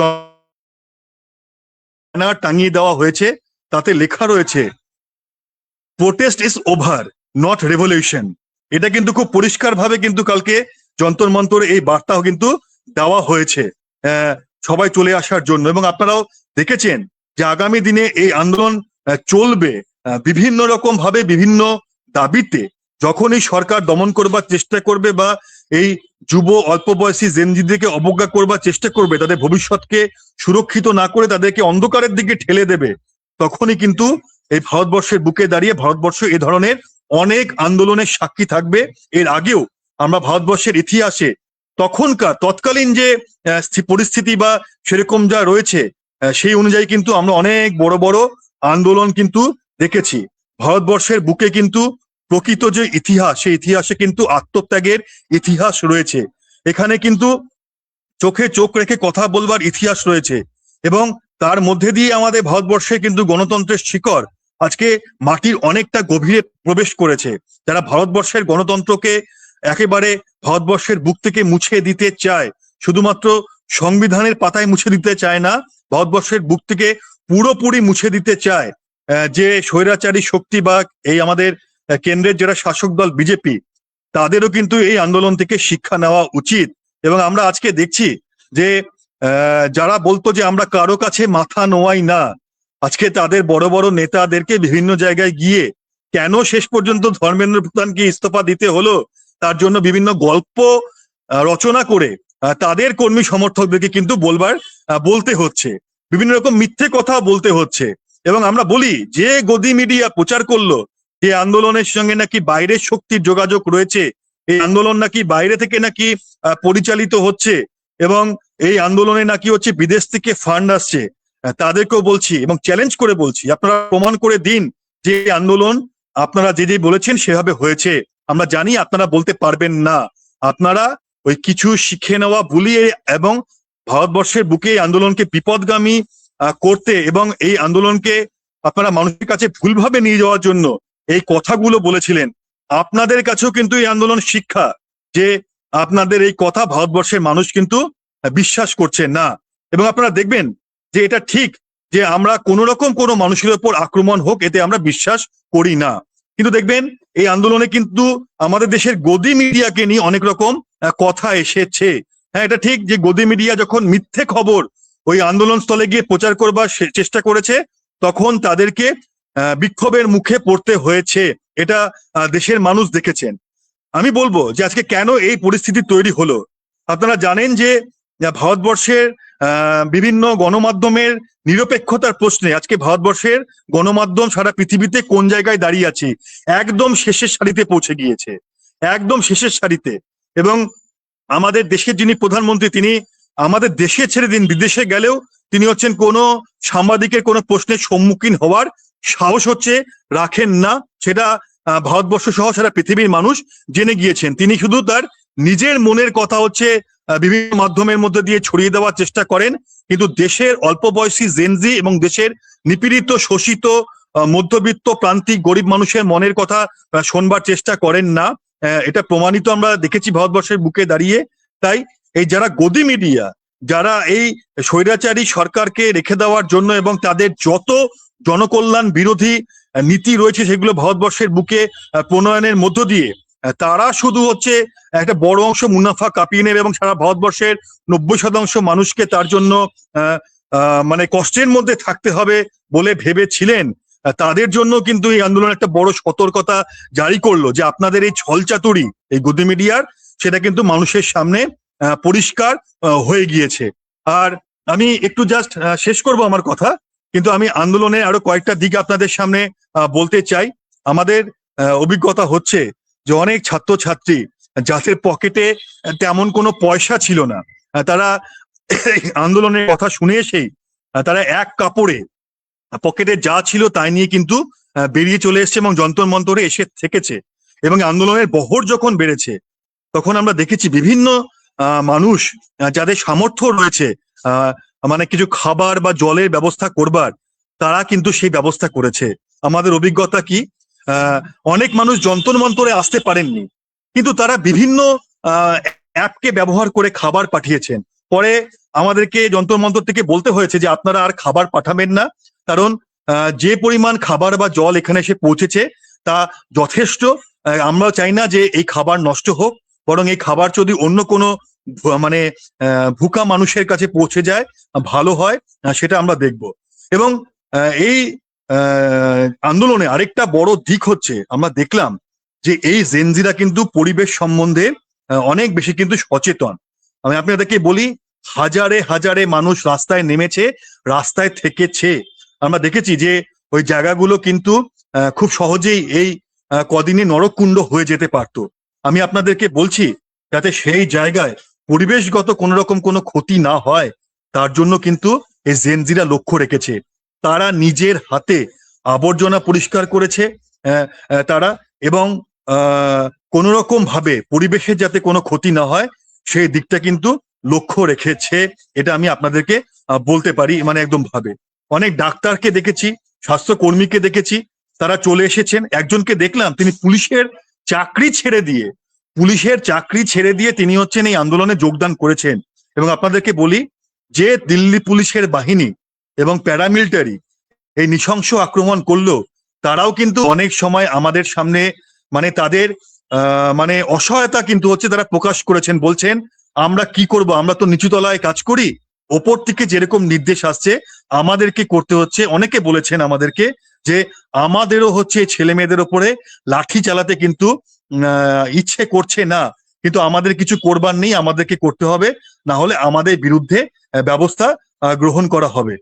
ব্যানার টাঙিয়ে দেওয়া হয়েছে, তাতে লেখা রয়েছে protest is over not revolution. এটা কিন্তু খুব পরিষ্কার ভাবে কিন্তু কালকে যন্তর মন্তর এই বার্তাও কিন্তু দেওয়া হয়েছে সবাই চলে আসার জন্য। এবং আপনারাও দেখেছেন যে আগামী দিনে এই আন্দোলন চলবে বিভিন্ন রকম ভাবে, বিভিন্ন দাবিতে। যখনই সরকার দমন করবার চেষ্টা করবে বা এই যুব অল্প বয়সী জেনজিদেরকে অবজ্ঞা করবার চেষ্টা করবে, তাদের ভবিষ্যৎকে সুরক্ষিত না করে তাদেরকে অন্ধকারের দিকে ঠেলে দেবে, তখনই কিন্তু এই ভারতবর্ষের বুকে দাঁড়িয়ে ভারতবর্ষ এ ধরনের অনেক আন্দোলনের সাক্ষী থাকবে। এর আগেও আমরা ভারতবর্ষের ইতিহাসে তৎকালীন যে পরিস্থিতি বা সেরকম যা রয়েছে সেই অনুযায়ী কিন্তু আমরা অনেক বড় বড় আন্দোলন কিন্তু দেখেছি। ভারতবর্ষের বুকে কিন্তু প্রকৃত যে ইতিহাস, সেই ইতিহাসে কিন্তু আত্মত্যাগের ইতিহাস রয়েছে। এখানে কিন্তু চোখে চোখ রেখে কথা বলবার ইতিহাস রয়েছে এবং তার মধ্যে দিয়ে আমাদের ভারতবর্ষে কিন্তু গণতন্ত্রের শিকড় আজকে মাটির অনেকটা গভীরে প্রবেশ করেছে। যারা ভারতবর্ষের গণতন্ত্রকে একেবারে ভারতবর্ষের বুক থেকে মুছে দিতে চায়, শুধুমাত্র সংবিধানের পাতায় মুছে দিতে চায় না, ভারতবর্ষের বুক থেকে পুরোপুরি মুছে দিতে চায় যে স্বৈরাচারী শক্তি বা এই আমাদের কেন্দ্রের যারা শাসক দল বিজেপি, তাদেরও কিন্তু এই আন্দোলন থেকে শিক্ষা নেওয়া উচিত। এবং আমরা আজকে দেখছি যে যারা বলতো যে আমরা কারো কাছে মাথা নোয়াই না, আজকে তাদের বড় বড় নেতাদেরকে বিভিন্ন জায়গায় গিয়ে কেন শেষ পর্যন্ত ধর্মেন্দ্র প্রধানকে ইস্তফা দিতে হলো তার জন্য বিভিন্ন গল্প রচনা করে তাদের কর্মী সমর্থকদেরকে কিন্তু বলতে হচ্ছে, বিভিন্ন রকম মিথ্যে কথা বলতে হচ্ছে। এবং আমরা বলি যে গদি মিডিয়া প্রচার করলো যে আন্দোলনের সঙ্গে নাকি বাইরের শক্তির যোগাযোগ রয়েছে, এই আন্দোলন নাকি বাইরে থেকে নাকি পরিচালিত হচ্ছে এবং এই আন্দোলনে নাকি হচ্ছে বিদেশ থেকে ফান্ড আসছে, তাদেরকেও বলছি এবং চ্যালেঞ্জ করে বলছি, আপনারা প্রমাণ করে দিন যে আন্দোলন আপনারা যে বলেছেন সেভাবে হয়েছে। আমরা জানি আপনারা বলতে পারবেন না, আপনারা ওই কিছু শিখে নেওয়া ভুলিয়ে এবং ভারতবর্ষের বুকে এই আন্দোলনকে বিপদগামী করতে এবং এই আন্দোলনকে আপনারা মানুষের কাছে ভুলভাবে নিয়ে যাওয়ার জন্য এই কথাগুলো বলেছিলেন। আপনাদের কাছেও কিন্তু এই আন্দোলন শিক্ষা যে আপনাদের এই কথা ভারতবর্ষের মানুষ কিন্তু বিশ্বাস করছে না। এবং আপনারা দেখবেন যে এটা ঠিক যে আমরা কোনো রকম কোনো মানুষের উপর আক্রমণ হোক এতে আমরা বিশ্বাস করি না, কিন্তু দেখবেন এই আন্দোলনে কিন্তু আমাদের দেশের গদি মিডিয়াকে নিয়ে অনেক রকম কথা এসেছে। হ্যাঁ, এটা ঠিক যে গদি মিডিয়া যখন মিথ্যে খবর ওই আন্দোলন স্থলে গিয়ে প্রচার করবার চেষ্টা করেছে তখন তাদেরকে বিক্ষোভের মুখে পড়তে হয়েছে, এটা দেশের মানুষ দেখেছেন। আমি বলবো যে আজকে কেন এই পরিস্থিতি তৈরি হলো। আপনারা জানেন যে ভারতবর্ষের বিভিন্ন গণমাধ্যমের নিরপেক্ষতার প্রশ্নে আজকে ভারতবর্ষের গণমাধ্যম সারা পৃথিবীতে কোন জায়গায় দাঁড়িয়ে আছে, একদম শেষের সারিতে পৌঁছে গিয়েছে, একদম শেষের সারিতে। এবং আমাদের দেশের যিনি প্রধানমন্ত্রী, তিনি আমাদের দেশে ছেড়ে দিন বিদেশে গেলেও তিনি হচ্ছেন কোনো সাংবাদিকের কোনো প্রশ্নের সম্মুখীন হওয়ার সাহস রাখেন না। সেটা ভারতবর্ষ সহ সারা পৃথিবীর মানুষ জেনে গিয়েছেন। তিনি শুধু তার নিজের মনের কথা বিভিন্ন মাধ্যমের মধ্যে দিয়ে ছড়িয়ে দেওয়ার চেষ্টা করেন, কিন্তু দেশের অল্প বয়সী জেনজি এবং দেশের নিপীড়িত শোষিত মধ্যবিত্ত প্রান্তিক গরিব মানুষের মনের কথা শোনবার চেষ্টা করেন না। এটা প্রমাণিত আমরা দেখেছি ভারতবর্ষের বুকে দাঁড়িয়ে। তাই এই যারা গদি মিডিয়া, যারা এই স্বৈরাচারী সরকারকে রেখে দেওয়ার জন্য এবং তাদের যত জনকল্যাণ বিরোধী নীতি রয়েছে সেগুলো ভারতবর্ষের বুকে প্রণয়নের মধ্য দিয়ে তারা শুধু একটা বড় অংশ মুনাফা কাঁপিয়ে নেবে এবং সারা ভারতবর্ষের 90% মানুষকে তার জন্য মানে কষ্টের মধ্যে থাকতে হবে বলে ভেবেছিলেন, তাদের জন্য কিন্তু এই আন্দোলন একটা বড় সতর্কতা জারি করলো যে আপনাদের এই ছলচাতুরি এই গদি মিডিয়ার, সেটা কিন্তু মানুষের সামনে পরিষ্কার হয়ে গিয়েছে। আর আমি একটু জাস্ট শেষ করব আমার কথা, কিন্তু আমি আন্দোলনের আরো কয়েকটা দিক আপনাদের সামনে বলতে চাই। আমাদের অভিজ্ঞতা হচ্ছে যে অনেক ছাত্রছাত্রী যাদের পকেটে তেমন কোনো পয়সা ছিল না, তারা আন্দোলনের কথা শুনে এসেই তারা এক কাপড়ে পকেটে যা ছিল তাই নিয়ে কিন্তু বেরিয়ে চলে এসছে এবং যন্তর মন্তরে এসে থেকেছে। এবং আন্দোলনের বহর যখন বেড়েছে তখন আমরা দেখেছি বিভিন্ন মানুষ যাদের সামর্থ্য রয়েছে মানে কিছু খাবার বা জলের ব্যবস্থা করবার, তারা কিন্তু সেই ব্যবস্থা করেছে। আমাদের অভিজ্ঞতা কি, অনেক মানুষ যন্তর মন্তরে আসতে পারেননি, কিন্তু তারা বিভিন্ন অ্যাপকে ব্যবহার করে খাবার পাঠিয়েছেন। পরে আমাদেরকে যন্তর মন্তর থেকে বলতে হয়েছে যে আপনারা আর খাবার পাঠাবেন না, কারণ যে পরিমাণ খাবার বা জল এখানে এসে পৌঁছেছে তা যথেষ্ট। আমরা চাই না যে এই খাবার নষ্ট হোক, বরং এই খাবার যদি অন্য কোনো মানে ভুকা মানুষের কাছে পৌঁছে যায় ভালো হয়, সেটা আমরা দেখব। এবং এই আন্দোলনে আরেকটা বড় দিক হচ্ছে, আমরা দেখলাম যে এই জেনজিরা কিন্তু পরিবেশ সম্বন্ধে অনেক বেশি কিন্তু সচেতন। আমি আপনাদেরকে বলি, হাজারে হাজারে মানুষ রাস্তায় নেমেছে, রাস্তায় থেকেছে। আমরা দেখেছি যে ওই জায়গাগুলো কিন্তু খুব সহজেই এই কদিনে নরককুণ্ড হয়ে যেতে পারত। আমি আপনাদেরকে বলছি, যাতে সেই জায়গায় পরিবেশগত কোনো রকম কোনো ক্ষতি না হয় তার জন্য কিন্তু এই জেনজিরা লক্ষ্য রেখেছে। তারা নিজের হাতে আবর্জনা পরিষ্কার করেছে তারা, এবং কোনো রকম ভাবে পরিবেশের যাতে কোনো ক্ষতি না হয় সেই দিকটা কিন্তু লক্ষ্য রেখেছে। এটা আমি আপনাদেরকে বলতে পারি মানে একদম ভাবে। অনেক ডাক্তারকে দেখেছি, স্বাস্থ্যকর্মীকে দেখেছি, তারা চলে এসেছেন। একজনকে দেখলাম তিনি পুলিশের চাকরি ছেড়ে দিয়ে তিনি এই আন্দোলনে যোগদান করেছেন। এবং আপনাদেরকে বলি যে দিল্লি পুলিশের বাহিনী এবং প্যারামিলিটারি এই নৃশংস আক্রমণ করলো, তারাও কিন্তু অনেক সময় আমাদের সামনে মানে তাদের মানে অসহায়তা কিন্তু তারা প্রকাশ করেছেন। বলছেন আমরা কি করব, আমরা তো নিচুতলায় কাজ করি, ওপর থেকে যেরকম নির্দেশ আসছে আমাদেরকে করতে হচ্ছে। অনেকে বলেছেন আমাদেরকে যে আমাদেরও ছেলে মেয়েদের ওপরে লাঠি চালাতে কিন্তু ইচ্ছে করছে না, কিন্তু আমাদের কিছু করবার নেই, আমাদেরকে করতে হবে, না হলে আমাদের বিরুদ্ধে ব্যবস্থা গ্রহণ করা হবে।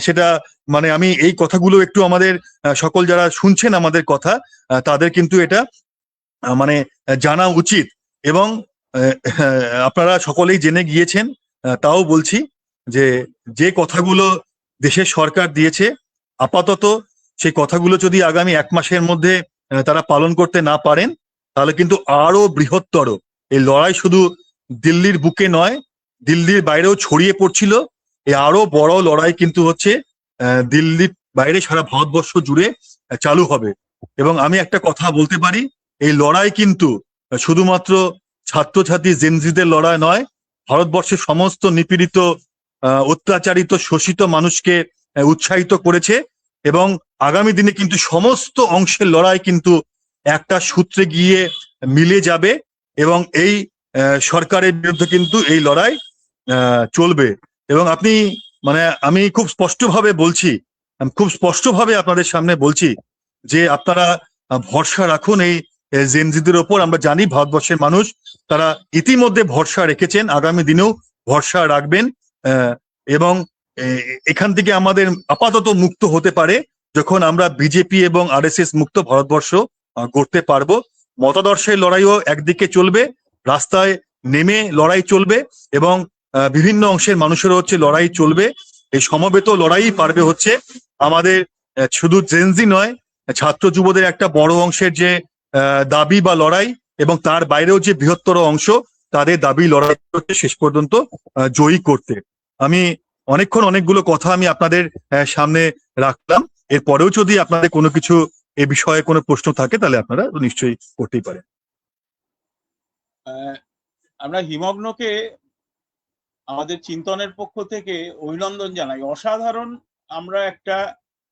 সেটা মানে আমি এই কথাগুলো একটু আমাদের সকল যারা শুনছেন আমাদের কথা তাদের কিন্তু এটা মানে জানা উচিত। এবং আপনারা সকলেই জেনে গিয়েছেন, তাও বলছি যে যে কথাগুলো দেশের সরকার দিয়েছে আপাতত সেই কথাগুলো যদি আগামী 1 মাসের মধ্যে তারা পালন করতে না পারেন, তাহলে কিন্তু আরো বৃহত্তর এই লড়াই শুধু দিল্লির বুকে নয়, দিল্লির বাইরেও ছড়িয়ে পড়ছিল। এই আরো বড় লড়াই কিন্তু দিল্লির বাইরে সারা ভারতবর্ষ জুড়ে চালু হবে। এবং আমি একটা কথা বলতে পারি, এই লড়াই কিন্তু শুধুমাত্র ছাত্রছাত্রী জেনজিদের লড়াই নয়, ভারতবর্ষের সমস্ত নিপীড়িত অত্যাচারিত শোষিত মানুষকে উৎসাহিত করেছে। এবং আগামী দিনে কিন্তু সমস্ত অংশের লড়াই কিন্তু একটা সূত্রে গিয়ে মিলে যাবে এবং এই সরকারের বিরুদ্ধে কিন্তু এই লড়াই চলবে। এবং আপনি মানে আমি খুব স্পষ্টভাবে বলছি, আপনাদের সামনে বলছি যে আপনারা ভরসা রাখুন এই জেনজিদের ওপর। আমরা জানি ভারতবর্ষের মানুষ তারা ইতিমধ্যে ভরসা রেখেছেন, আগামী দিনেও ভরসা রাখবেন, এবং এখান থেকে আমাদের আপাতত মুক্ত হতে পারে যখন আমরা বিজেপি এবং আরএসএস মুক্ত ভারতবর্ষ গড়তে পারবো। মতাদর্শের লড়াইও একদিকে চলবে, রাস্তায় নেমে লড়াই চলবে, এবং বিভিন্ন অংশের মানুষেরও হচ্ছে লড়াই চলবে। এই সমবেত লড়াই পারবে হচ্ছে আমাদের শুধু জেনজি নয়, ছাত্র যুবদের একটা বড় অংশের যে দাবি বা লড়াই, এবং তার বাইরেও যে বৃহত্তর অংশ তাদের দাবি লড়াই করতে শেষ পর্যন্ত জয়ী করতে। আমি অনেকক্ষণ অনেকগুলো কথা আমি আপনাদের সামনে রাখলাম। এরপরেও যদি আপনাদের কোনো কিছু এ বিষয়ে কোনো প্রশ্ন থাকে তাহলে আপনারা নিশ্চয়ই করতেই পারেন। আমরা হিমগ্নকে আমাদের চিন্তনের পক্ষ থেকে অভিনন্দন জানাই। অসাধারণ। আমরা একটা,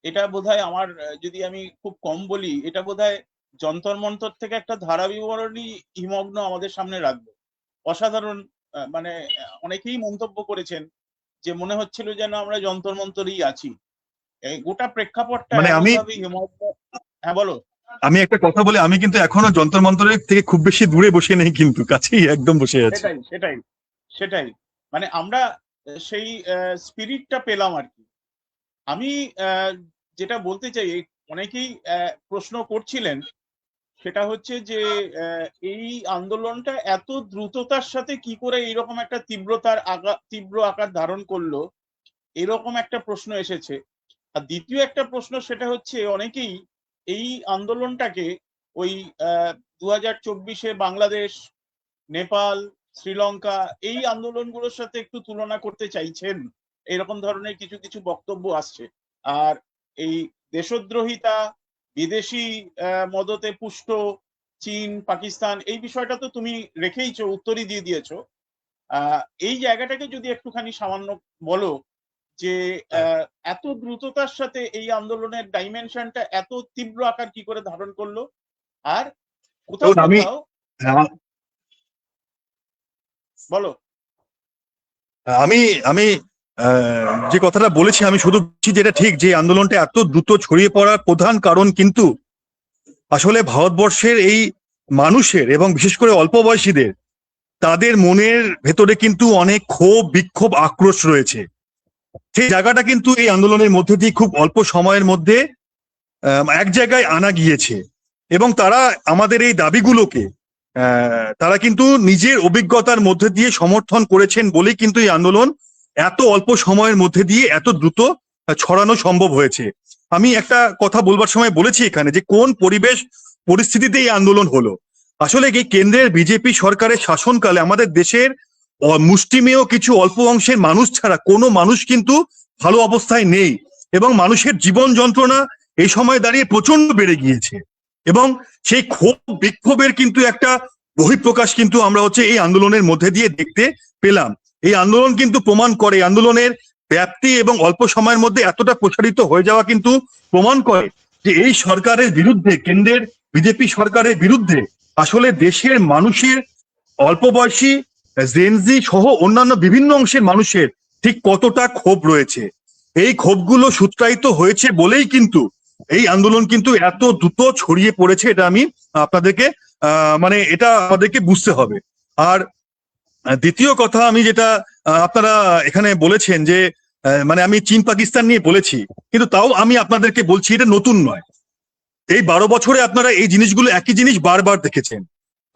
এটা বোধহয় আমার, যদি আমি খুব কম বলি, এটা বোধহয় যন্তর মন্তর থেকে একটা ধারা বিবরণী হিমগ্ন আমাদের সামনে রাখবো। অসাধারণ। মানে অনেকেই মন্তব্য করেছেন যে মনে হচ্ছিল যেন আমরা যন্তর মন্তরই আছি। এই গোটা প্রেক্ষাপটটা মানে হিমগ্ন। হ্যাঁ বলো। আমি একটা কথা বলি, আমি কিন্তু এখনো যন্তর মন্তরের থেকে খুব বেশি দূরে বসে নেই, কিন্তু কাছেই একদম বসে আছি। সেটাই মানে আমরা সেই স্পিরিটটা পেলাম আর কি। আমি যেটা বলতে চাই, অনেকেই প্রশ্ন করছিলেন, সেটা হচ্ছে যে এই আন্দোলনটা এত দ্রুততার সাথে কি করে এইরকম একটা তীব্র আকার ধারণ করলো, এরকম একটা প্রশ্ন এসেছে। আর দ্বিতীয় একটা প্রশ্ন, সেটা হচ্ছে অনেকেই এই আন্দোলনটাকে ওই 2024-এ বাংলাদেশ, নেপাল, শ্রীলঙ্কা এই আন্দোলনগুলোর সাথে একটু তুলনা করতে চাইছেন। এরকম ধরনের কিছু কিছু বক্তব্য আসছে। আর এই দেশদ্রোহিতা, বিদেশি মদতে পুষ্ট চীন, পাকিস্তান, এই বিষয়টা তো তুমি রেখেইছো, উত্তরই দিয়ে দিয়েছো। এই জায়গাটাকে যদি একটুখানি সামান্য বলো যে এত দ্রুততার সাথে এই আন্দোলনের ডাইমেনশনটা এত তীব্র আকার কি করে ধারণ করলো, আর কোথাও কোথাও বলো। আমি আমি যে কথাটা বলেছি, আমি শুধু যেটা ঠিক, যে আন্দোলনটা এত দ্রুত ছড়িয়ে পড়ার প্রধান কারণ কিন্তু আসলে ভারতবর্ষের এই মানুষের, এবং বিশেষ করে অল্প বয়সীদের, তাদের মনের ভেতরে কিন্তু অনেক ক্ষোভ, বিক্ষোভ, আক্রোশ রয়েছে। সেই জায়গাটা কিন্তু এই আন্দোলনের মধ্যে দিয়ে খুব অল্প সময়ের মধ্যে এক জায়গায় আনা গিয়েছে, এবং তারা আমাদের এই দাবিগুলোকে তারা কিন্তু নিজের অভিজ্ঞতার মধ্যে দিয়ে সমর্থন করেছেন বলেই কিন্তু এই আন্দোলন এত অল্প সময়ের মধ্যে দিয়ে এত দ্রুত ছড়ানো সম্ভব হয়েছে। আমি একটা কথা বলবার সময় বলেছি এখানে, যে কোন পরিস্থিতিতে এই আন্দোলন হলো। আসলে এই কেন্দ্রের বিজেপি সরকারের শাসনকালে আমাদের দেশের মুষ্টিমেয় কিছু অল্প অংশের মানুষ ছাড়া কোনো মানুষ কিন্তু ভালো অবস্থায় নেই, এবং মানুষের জীবন যন্ত্রণা এই সময় দাঁড়িয়ে প্রচন্ড বেড়ে গিয়েছে, এবং সেই ক্ষোভ বিক্ষোভের কিন্তু একটা বহিঃপ্রকাশ কিন্তু আমরা হচ্ছে এই আন্দোলনের মধ্যে দিয়ে দেখতে পেলাম। এই আন্দোলন কিন্তু প্রমাণ করে, আন্দোলনের ব্যাপ্তি এবং অল্প সময়ের মধ্যে এতটা প্রসারিত হয়ে যাওয়া কিন্তু প্রমাণ করে যে এই সরকারের বিরুদ্ধে, কেন্দ্রের বিজেপি সরকারের বিরুদ্ধে আসলে দেশের মানুষের, অল্প বয়সী, জেনজি সহ অন্যান্য বিভিন্ন অংশের মানুষের ঠিক কতটা ক্ষোভ রয়েছে। এই ক্ষোভগুলো সূত্রায়িত হয়েছে বলেই কিন্তু এই আন্দোলন কিন্তু এত দ্রুত ছড়িয়ে পড়েছে। এটা আমি আপনাদেরকে মানে এটা আমাদেরকে বুঝতে হবে। আর দ্বিতীয় কথা, আমি যেটা আপনারা এখানে বলেছেন যে মানে আমি চীন পাকিস্তান নিয়ে বলেছি, কিন্তু তাও আমি আপনাদেরকে বলছি এটা নতুন নয়। এই 12 বছরে আপনারা এই জিনিসগুলো, একই জিনিস বারবার দেখেছেন।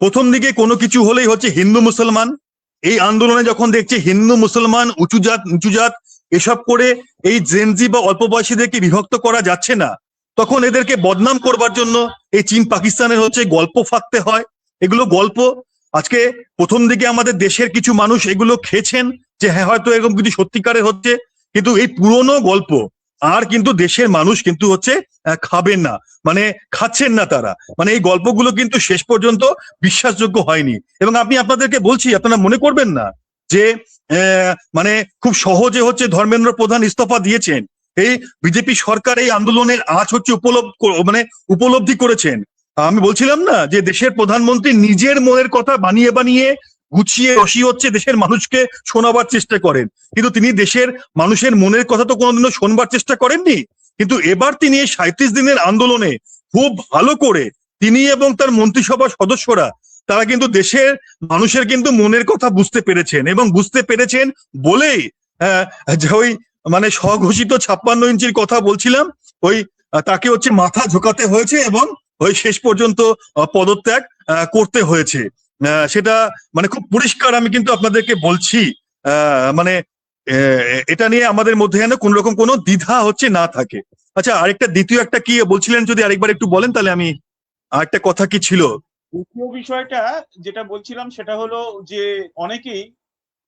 প্রথম দিকে কোনো কিছু হলেই হচ্ছে হিন্দু মুসলমান, এই আন্দোলনে যখন দেখছে হিন্দু মুসলমান, উঁচু জাত নিচু জাত এসব করে এই জেনজি বা অল্প বয়সীদেরকে বিভক্ত করা যাচ্ছে না, তখন এদেরকে বদনাম করবার জন্য এই চীন পাকিস্তানের হচ্ছে গল্প ফাঁকতে হয়। এগুলো গল্প। আজকে প্রথম দিকে আমাদের দেশের কিছু মানুষ এগুলো খেয়েছেন যে হ্যাঁ হয়তো এরকম কিছু সত্যিকারের হচ্ছে, কিন্তু এই পুরনো গল্প আর কিন্তু দেশের মানুষ কিন্তু হচ্ছে খাবেন না, মানে খাচ্ছেন না তারা। মানে এই গল্পগুলো কিন্তু শেষ পর্যন্ত বিশ্বাসযোগ্য হয়নি। এবং আমি আপনাদেরকে বলছি, আপনারা মনে করবেন না যে মানে খুব সহজে হচ্ছে ধর্মেন্দ্র প্রধান ইস্তফা দিয়েছেন। এই বিজেপি সরকার এই আন্দোলনের আঁচ হচ্ছে উপলব্ধি করেছেন। আমি বলছিলাম না যে দেশের প্রধানমন্ত্রী নিজের মনের কথা বানিয়ে বানিয়ে গুছিয়ে রসিয়ে হচ্ছে দেশের মানুষকে শোনাবার চেষ্টা করেন, কিন্তু তিনি দেশের মানুষের মনের কথা তো কোনোদিনও শোনবার চেষ্টা করেননি। কিন্তু এবার তিনি এই 37 দিনের আন্দোলনে খুব ভালো করে তিনি এবং তার মন্ত্রিসভার সদস্যরা তারা কিন্তু দেশের মানুষের কিন্তু মনের কথা বুঝতে পেরেছেন, এবং বুঝতে পেরেছেন বলেই যে ওই মানে স্বঘোষিত 56 ইঞ্চির কথা বলছিলাম, ওই তাকে হচ্ছে মাথা ঝোকাতে হয়েছে এবং ওই শেষ পর্যন্ত পদত্যাগ করতে হয়েছে। সেটা মানে খুব পরিষ্কার আমি কিন্তু আপনাদেরকে বলছি। মানে এটা নিয়ে আমাদের মধ্যে যেন কোন রকম কোনো দ্বিধা হচ্ছে না থাকে। আচ্ছা, আরেকটা দ্বিতীয় একটা কি বলছিলেন, যদি আরেকবার একটু বলেন তাহলে আমি, আরেকটা কথা কি ছিল? দ্বিতীয় বিষয়টা যেটা বলছিলাম সেটা হলো যে অনেকেই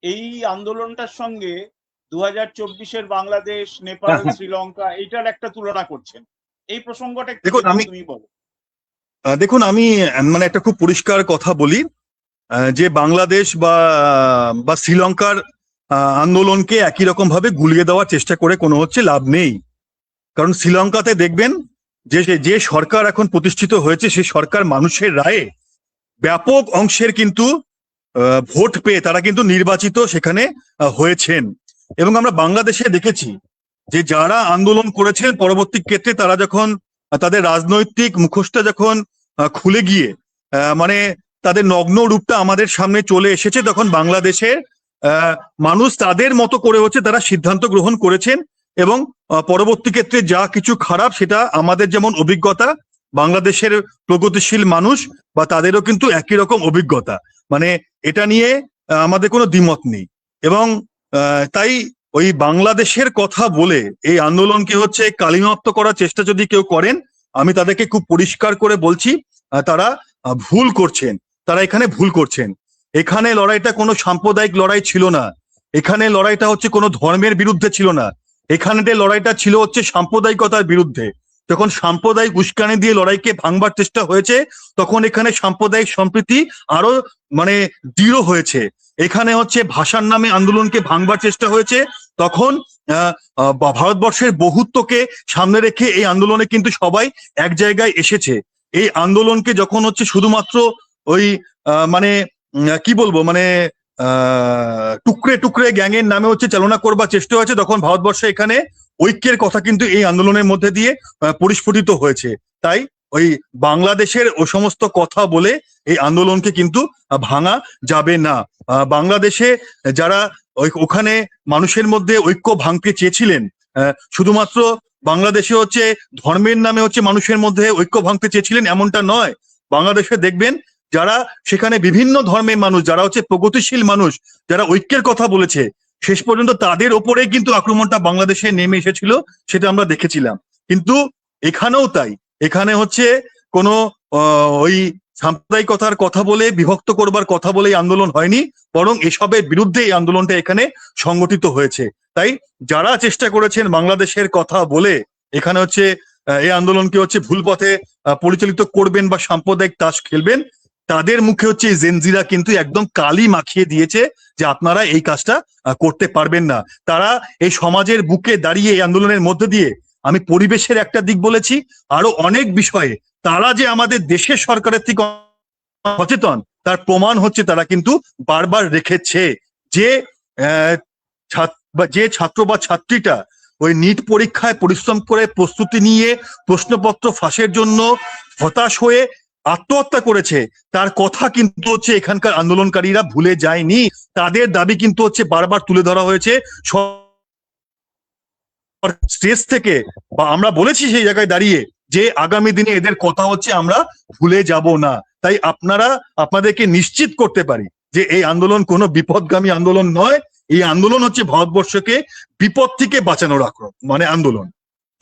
এই আন্দোলনটার সঙ্গে 2024-এর বাংলাদেশ, নেপাল, হ্যাঁ, হ্যাঁ। শ্রীলঙ্কা এইটার একটা তুলনা করছেন। এই প্রসঙ্গটা একটু দেখুন যদি আমি তুমি বলো। দেখুন আমি মানে একটা খুব পরিষ্কার কথা বলি, যে বাংলাদেশ বা বা শ্রীলঙ্কার আন্দোলনকে একই রকম ভাবে গুলিয়ে দেওয়ার চেষ্টা করে কোনো হচ্ছে লাভ নেই। কারণ শ্রীলঙ্কাতে দেখবেন যে যে সরকার এখন প্রতিষ্ঠিত হয়েছে, সেই সরকার মানুষের রায়ে ব্যাপক অংশের কিন্তু ভোট পেয়ে তারা কিন্তু নির্বাচিত সেখানে হয়েছেন। এবং আমরা বাংলাদেশে দেখেছি যে যারা আন্দোলন করেছেন পরবর্তী ক্ষেত্রে তারা যখন তাদের রাজনৈতিক মুখোশটা যখন খুলে গিয়ে মানে তাদের নগ্ন রূপটা আমাদের সামনে চলে এসেছে, তখন বাংলাদেশের মানুষ তাদের মতো করে হচ্ছে তারা সিদ্ধান্ত গ্রহণ করেছেন। এবং পরবর্তী ক্ষেত্রে যা কিছু খারাপ সেটা আমাদের যেমন অভিজ্ঞতা, বাংলাদেশের প্রগতিশীল মানুষ বা তাদেরও কিন্তু একই রকম অভিজ্ঞতা। মানে এটা নিয়ে আমাদের কোনো দ্বিমত নেই। এবং তাই ওই বাংলাদেশের কথা বলে এই আন্দোলনকে হচ্ছে কালিমাপ্ত করার চেষ্টা যদি কেউ করেন, আমি তাদেরকে খুব পরিষ্কার করে বলছি, তারা ভুল করছেন। তারা এখানে ভুল করছেন। এখানে লড়াইটা কোনো সাম্প্রদায়িক লড়াই ছিল না। এখানে লড়াইটা হচ্ছে কোনো ধর্মের বিরুদ্ধে ছিল না। এখানে লড়াইটা ছিল হচ্ছে সাম্প্রদায়িকতার বিরুদ্ধে। যখন সাম্প্রদায়িক উস্কানি দিয়ে লড়াইকে ভাঙবার চেষ্টা হয়েছে, তখন এখানে সাম্প্রদায়িক সম্প্রীতি আরো মানে দৃঢ় হয়েছে। এখানে হচ্ছে ভাষার নামে আন্দোলনকে ভাঙবার চেষ্টা হয়েছে, তখন ভারতবর্ষের বহুত্বকে সামনে রেখে এই আন্দোলনে কিন্তু সবাই এক জায়গায় এসেছে। এই আন্দোলনকে যখন হচ্ছে শুধুমাত্র ওই মানে কি বলবো, মানে টুকরে টুকরে গ্যাংয়ের নামে হচ্ছে চালনা করবার চেষ্টা হয়েছে, তখন ভারতবর্ষে এখানে ঐক্যের কথা কিন্তু এই আন্দোলনের মধ্যে দিয়ে পরিস্ফুটিত হয়েছে। তাই ওই বাংলাদেশের ও সমস্ত কথা বলে এই আন্দোলনকে কিন্তু ভাঙা যাবে না। বাংলাদেশে যারা ওখানে মানুষের মধ্যে ঐক্য ভাঙতে চেয়েছিলেন, শুধুমাত্র বাংলাদেশে হচ্ছে ধর্মের নামে হচ্ছে মানুষের মধ্যে ঐক্য ভাঙতে চেয়েছিলেন এমনটা নয়। বাংলাদেশে দেখবেন যারা সেখানে বিভিন্ন ধর্মের মানুষ, যারা হচ্ছে প্রগতিশীল মানুষ, যারা ঐক্যের কথা বলেছে, শেষ পর্যন্ত তাদের ওপরে কিন্তু আক্রমণটা বাংলাদেশে নেমে এসেছিল, সেটা আমরা দেখেছিলাম। কিন্তু এখানেও তাই, এখানে হচ্ছে কোনো ওই সাম্প্রদায়িকতার কথা বলে, বিভক্ত করবার কথা বলে এই আন্দোলন হয়নি, বরং এসবের বিরুদ্ধে এই আন্দোলনটা এখানে সংগঠিত হয়েছে। তাই যারা চেষ্টা করেছেন বাংলাদেশের কথা বলে এখানে হচ্ছে এই আন্দোলনকে হচ্ছে ভুল পথে পরিচালিত করবেন বা সাম্প্রদায়িক তাস খেলবেন, তাদের মুখে হচ্ছে জেনজিরা কিন্তু একদম কালি মাখিয়ে দিয়েছে যে আপনারা এই কাজটা করতে পারবেন না। তারা এই সমাজের বুকে দাঁড়িয়ে এই আন্দোলনের মধ্যে দিয়ে, আমি পরিবেশের একটা দিক বলেছি, আরো অনেক বিষয়ে তারা যে আমাদের দেশের সরকারের থেকে সচেতন তার প্রমাণ হচ্ছে তারা কিন্তু বারবার রেখেছে। যে যে ছাত্র বা ছাত্রীটা ওই নিট পরীক্ষায় পরিশ্রম করে প্রস্তুতি নিয়ে প্রশ্নপত্র ফাঁসের জন্য হতাশ হয়ে আত্মহত্যা করেছে, তার কথা কিন্তু হচ্ছে এখানকার আন্দোলনকারীরা ভুলে যায়নি। তাদের দাবি কিন্তু হচ্ছে বারবার তুলে ধরা হয়েছে স্টেজ থেকে, বা আমরা বলেছি সেই জায়গায় দাঁড়িয়ে যে আগামী দিনে এদের কথা হচ্ছে আমরা ভুলে যাব না। তাই আপনাদেরকে নিশ্চিত করতে পারি যে এই আন্দোলন কোনো বিপদগামী আন্দোলন নয়। এই আন্দোলন হচ্ছে ভারতবর্ষকে বিপদ থেকে বাঁচানোর মানে আন্দোলন।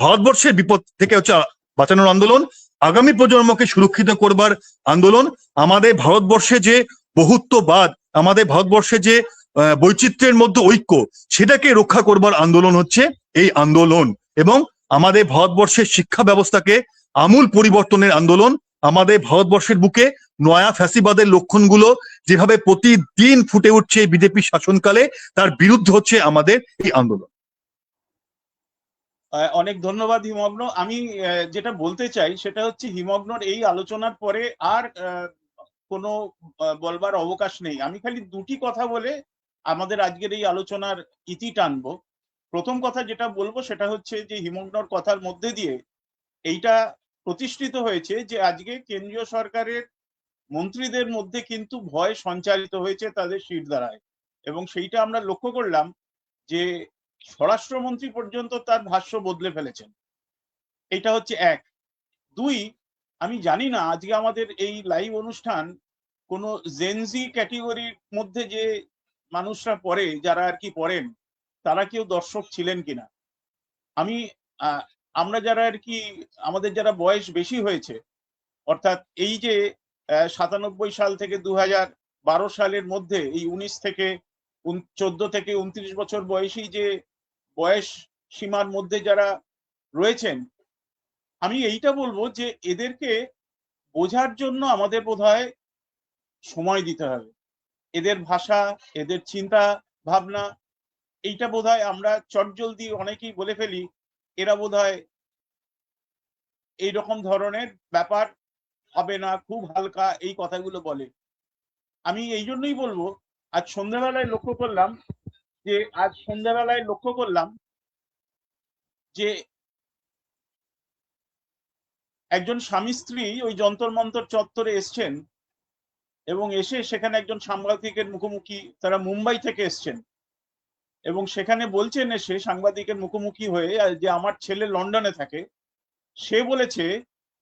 ভারতবর্ষের বিপদ থেকে হচ্ছে বাঁচানোর আন্দোলন, আগামী প্রজন্মকে সুরক্ষিত করবার আন্দোলন। আমাদের ভারতবর্ষে যে বহুত্ববাদ, আমাদের ভারতবর্ষে যে বৈচিত্র্যের মধ্যে ঐক্য, সেটাকে রক্ষা করবার আন্দোলন হচ্ছে এই আন্দোলন। এবং আমাদের ভারতবর্ষের শিক্ষা ব্যবস্থাকে আমূল পরিবর্তনের আন্দোলন। আমাদের ভারতবর্ষের বুকে নয়া ফ্যাসিবাদের লক্ষণগুলো যেভাবে প্রতিদিন ফুটে উঠছে বিজেপি শাসনকালে, তার বিরুদ্ধে হচ্ছে আমাদের এই আন্দোলন। অনেক ধন্যবাদ হিমগ্ন। আমি যেটা বলতে চাই সেটা হচ্ছে হিমগ্নর এই আলোচনার পরে আর কোনো বলবার অবকাশ নেই। আমি খালি দুটি কথা বলে আমাদের আজকের এই আলোচনার ইতি টানবো। প্রথম কথা যেটা বলবো সেটা হচ্ছে যে হিমগ্নর কথার মধ্যে দিয়ে এইটা প্রতিষ্ঠিত হয়েছে যে আজকে কেন্দ্রীয় সরকারের মন্ত্রীদের মধ্যে কিন্তু ভয় সঞ্চারিত হয়েছে তাদের সিট দ্বারায়, এবং সেইটা আমরা লক্ষ্য করলাম যে স্বরাষ্ট্রমন্ত্রী পর্যন্ত তার ভাষ্য বদলে ফেলেছেন। এটা হচ্ছে এক। দুই, আমি জানি না আজকে আমাদের এই লাইভ অনুষ্ঠান কোনো জেনজি ক্যাটেগরির মধ্যে যে মানুষরা পড়ে, যারা আর কি পড়েন, তারা কেউ দর্শক ছিলেন কিনা। আমি আমরা যারা আর কি আমাদের যারা বয়স বেশি হয়েছে, অর্থাৎ এই যে 97 সাল থেকে 2012 সালের মধ্যে এই 14 থেকে 29 বছর বয়সী যে বয়স সীমার মধ্যে যারা রয়েছেন, আমি এইটা বলবো যে এদেরকে বোঝার জন্য আমাদের বোধহয় সময় দিতে হবে। এদের ভাষা, এদের চিন্তা ভাবনা, এইটা বোধহয় আমরা চটজলদি অনেকেই বলে ফেলি এরা বোধহয় এইরকম ধরনের ব্যাপার হবে না, খুব হালকা, এই কথাগুলো বলে। আমি এই জন্যই বলবো, আজ সন্ধ্যাবেলায় লক্ষ্য করলাম যে একজন স্বামী স্ত্রী ওই যন্তর মন্তর চত্বরে এসছেন, এবং এসে সেখানে একজন সাংবাদিকের মুখোমুখি, তারা মুম্বাই থেকে এসছেন, এবং সেখানে বলছেন এসে সাংবাদিকের মুখোমুখি হয়ে যে আমার ছেলে লন্ডনে থাকে, সে বলেছে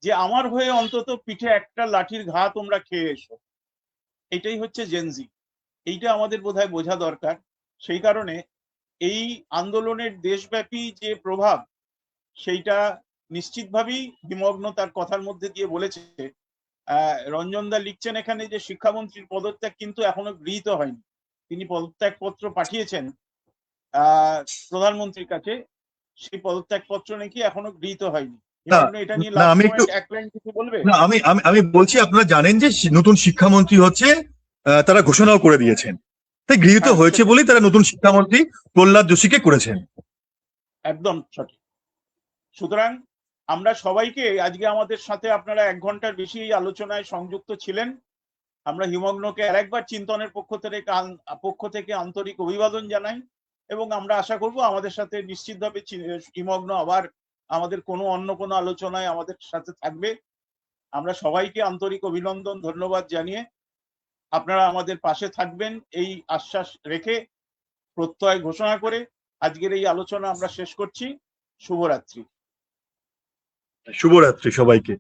যে আমার হয়ে অন্তত পিঠে একটা লাঠির ঘা তোমরা খেয়ে এসো। এটাই হচ্ছে জেনজি। এইটা আমাদের বোধহয় বোঝা দরকার। সেই কারণে এই আন্দোলনের দেশব্যাপী যে প্রভাব, সেইটা নিশ্চিতভাবেই হিমগ্ন তার কথার মধ্যে দিয়ে বলেছে। রঞ্জনদা লিখছেন এখানে যে শিক্ষামন্ত্রীর পদত্যাগ কিন্তু এখনো গৃহীত হয়নি। তিনি পদত্যাগপত্র পাঠিয়েছেন প্রধানমন্ত্রীর কাছে, সেই পদত্যাগপত্র নাকি এখনো গৃহীত হয়নি। না এটা নিয়ে না, লাস্ট আমি একটু পয়েন্ট এক লাইন কিছু বলবে? না, আমি আমি আমি বলছি, আপনারা জানেন যে নতুন শিক্ষামন্ত্রী হচ্ছে, তারা ঘোষণাও করে দিয়েছেন, তাই গৃহীত হ্যাঁ, হয়েছে বলেই তারা নতুন শিক্ষামন্ত্রী প্রহ্লাদ যোশীকে করেছেন। একদম সঠিক। সুতরাং আমরা সবাইকে আজকে আমাদের সাথে আপনারা 1 ঘন্টার বেশি এই আলোচনায় সংযুক্ত ছিলেন। আমরা হিমগ্নকে আরেকবার চিন্তনের পক্ষ থেকে আন্তরিক অভিবাদন জানাই, এবং আমরা আশা করব আমাদের সাথে নিশ্চিতভাবে হিমগ্ন আবার আমাদের অন্য কোনো আলোচনায় আমাদের সাথে থাকবে। আমরা সবাইকে আন্তরিক অভিনন্দন, ধন্যবাদ জানিয়ে আপনারা আমাদের পাশে থাকবেন এই আশ্বাস রেখে, প্রত্যয় ঘোষণা করে আজকের এই আলোচনা আমরা শেষ করছি। শুভরাত্রি। শুভরাত্রি সবাইকে।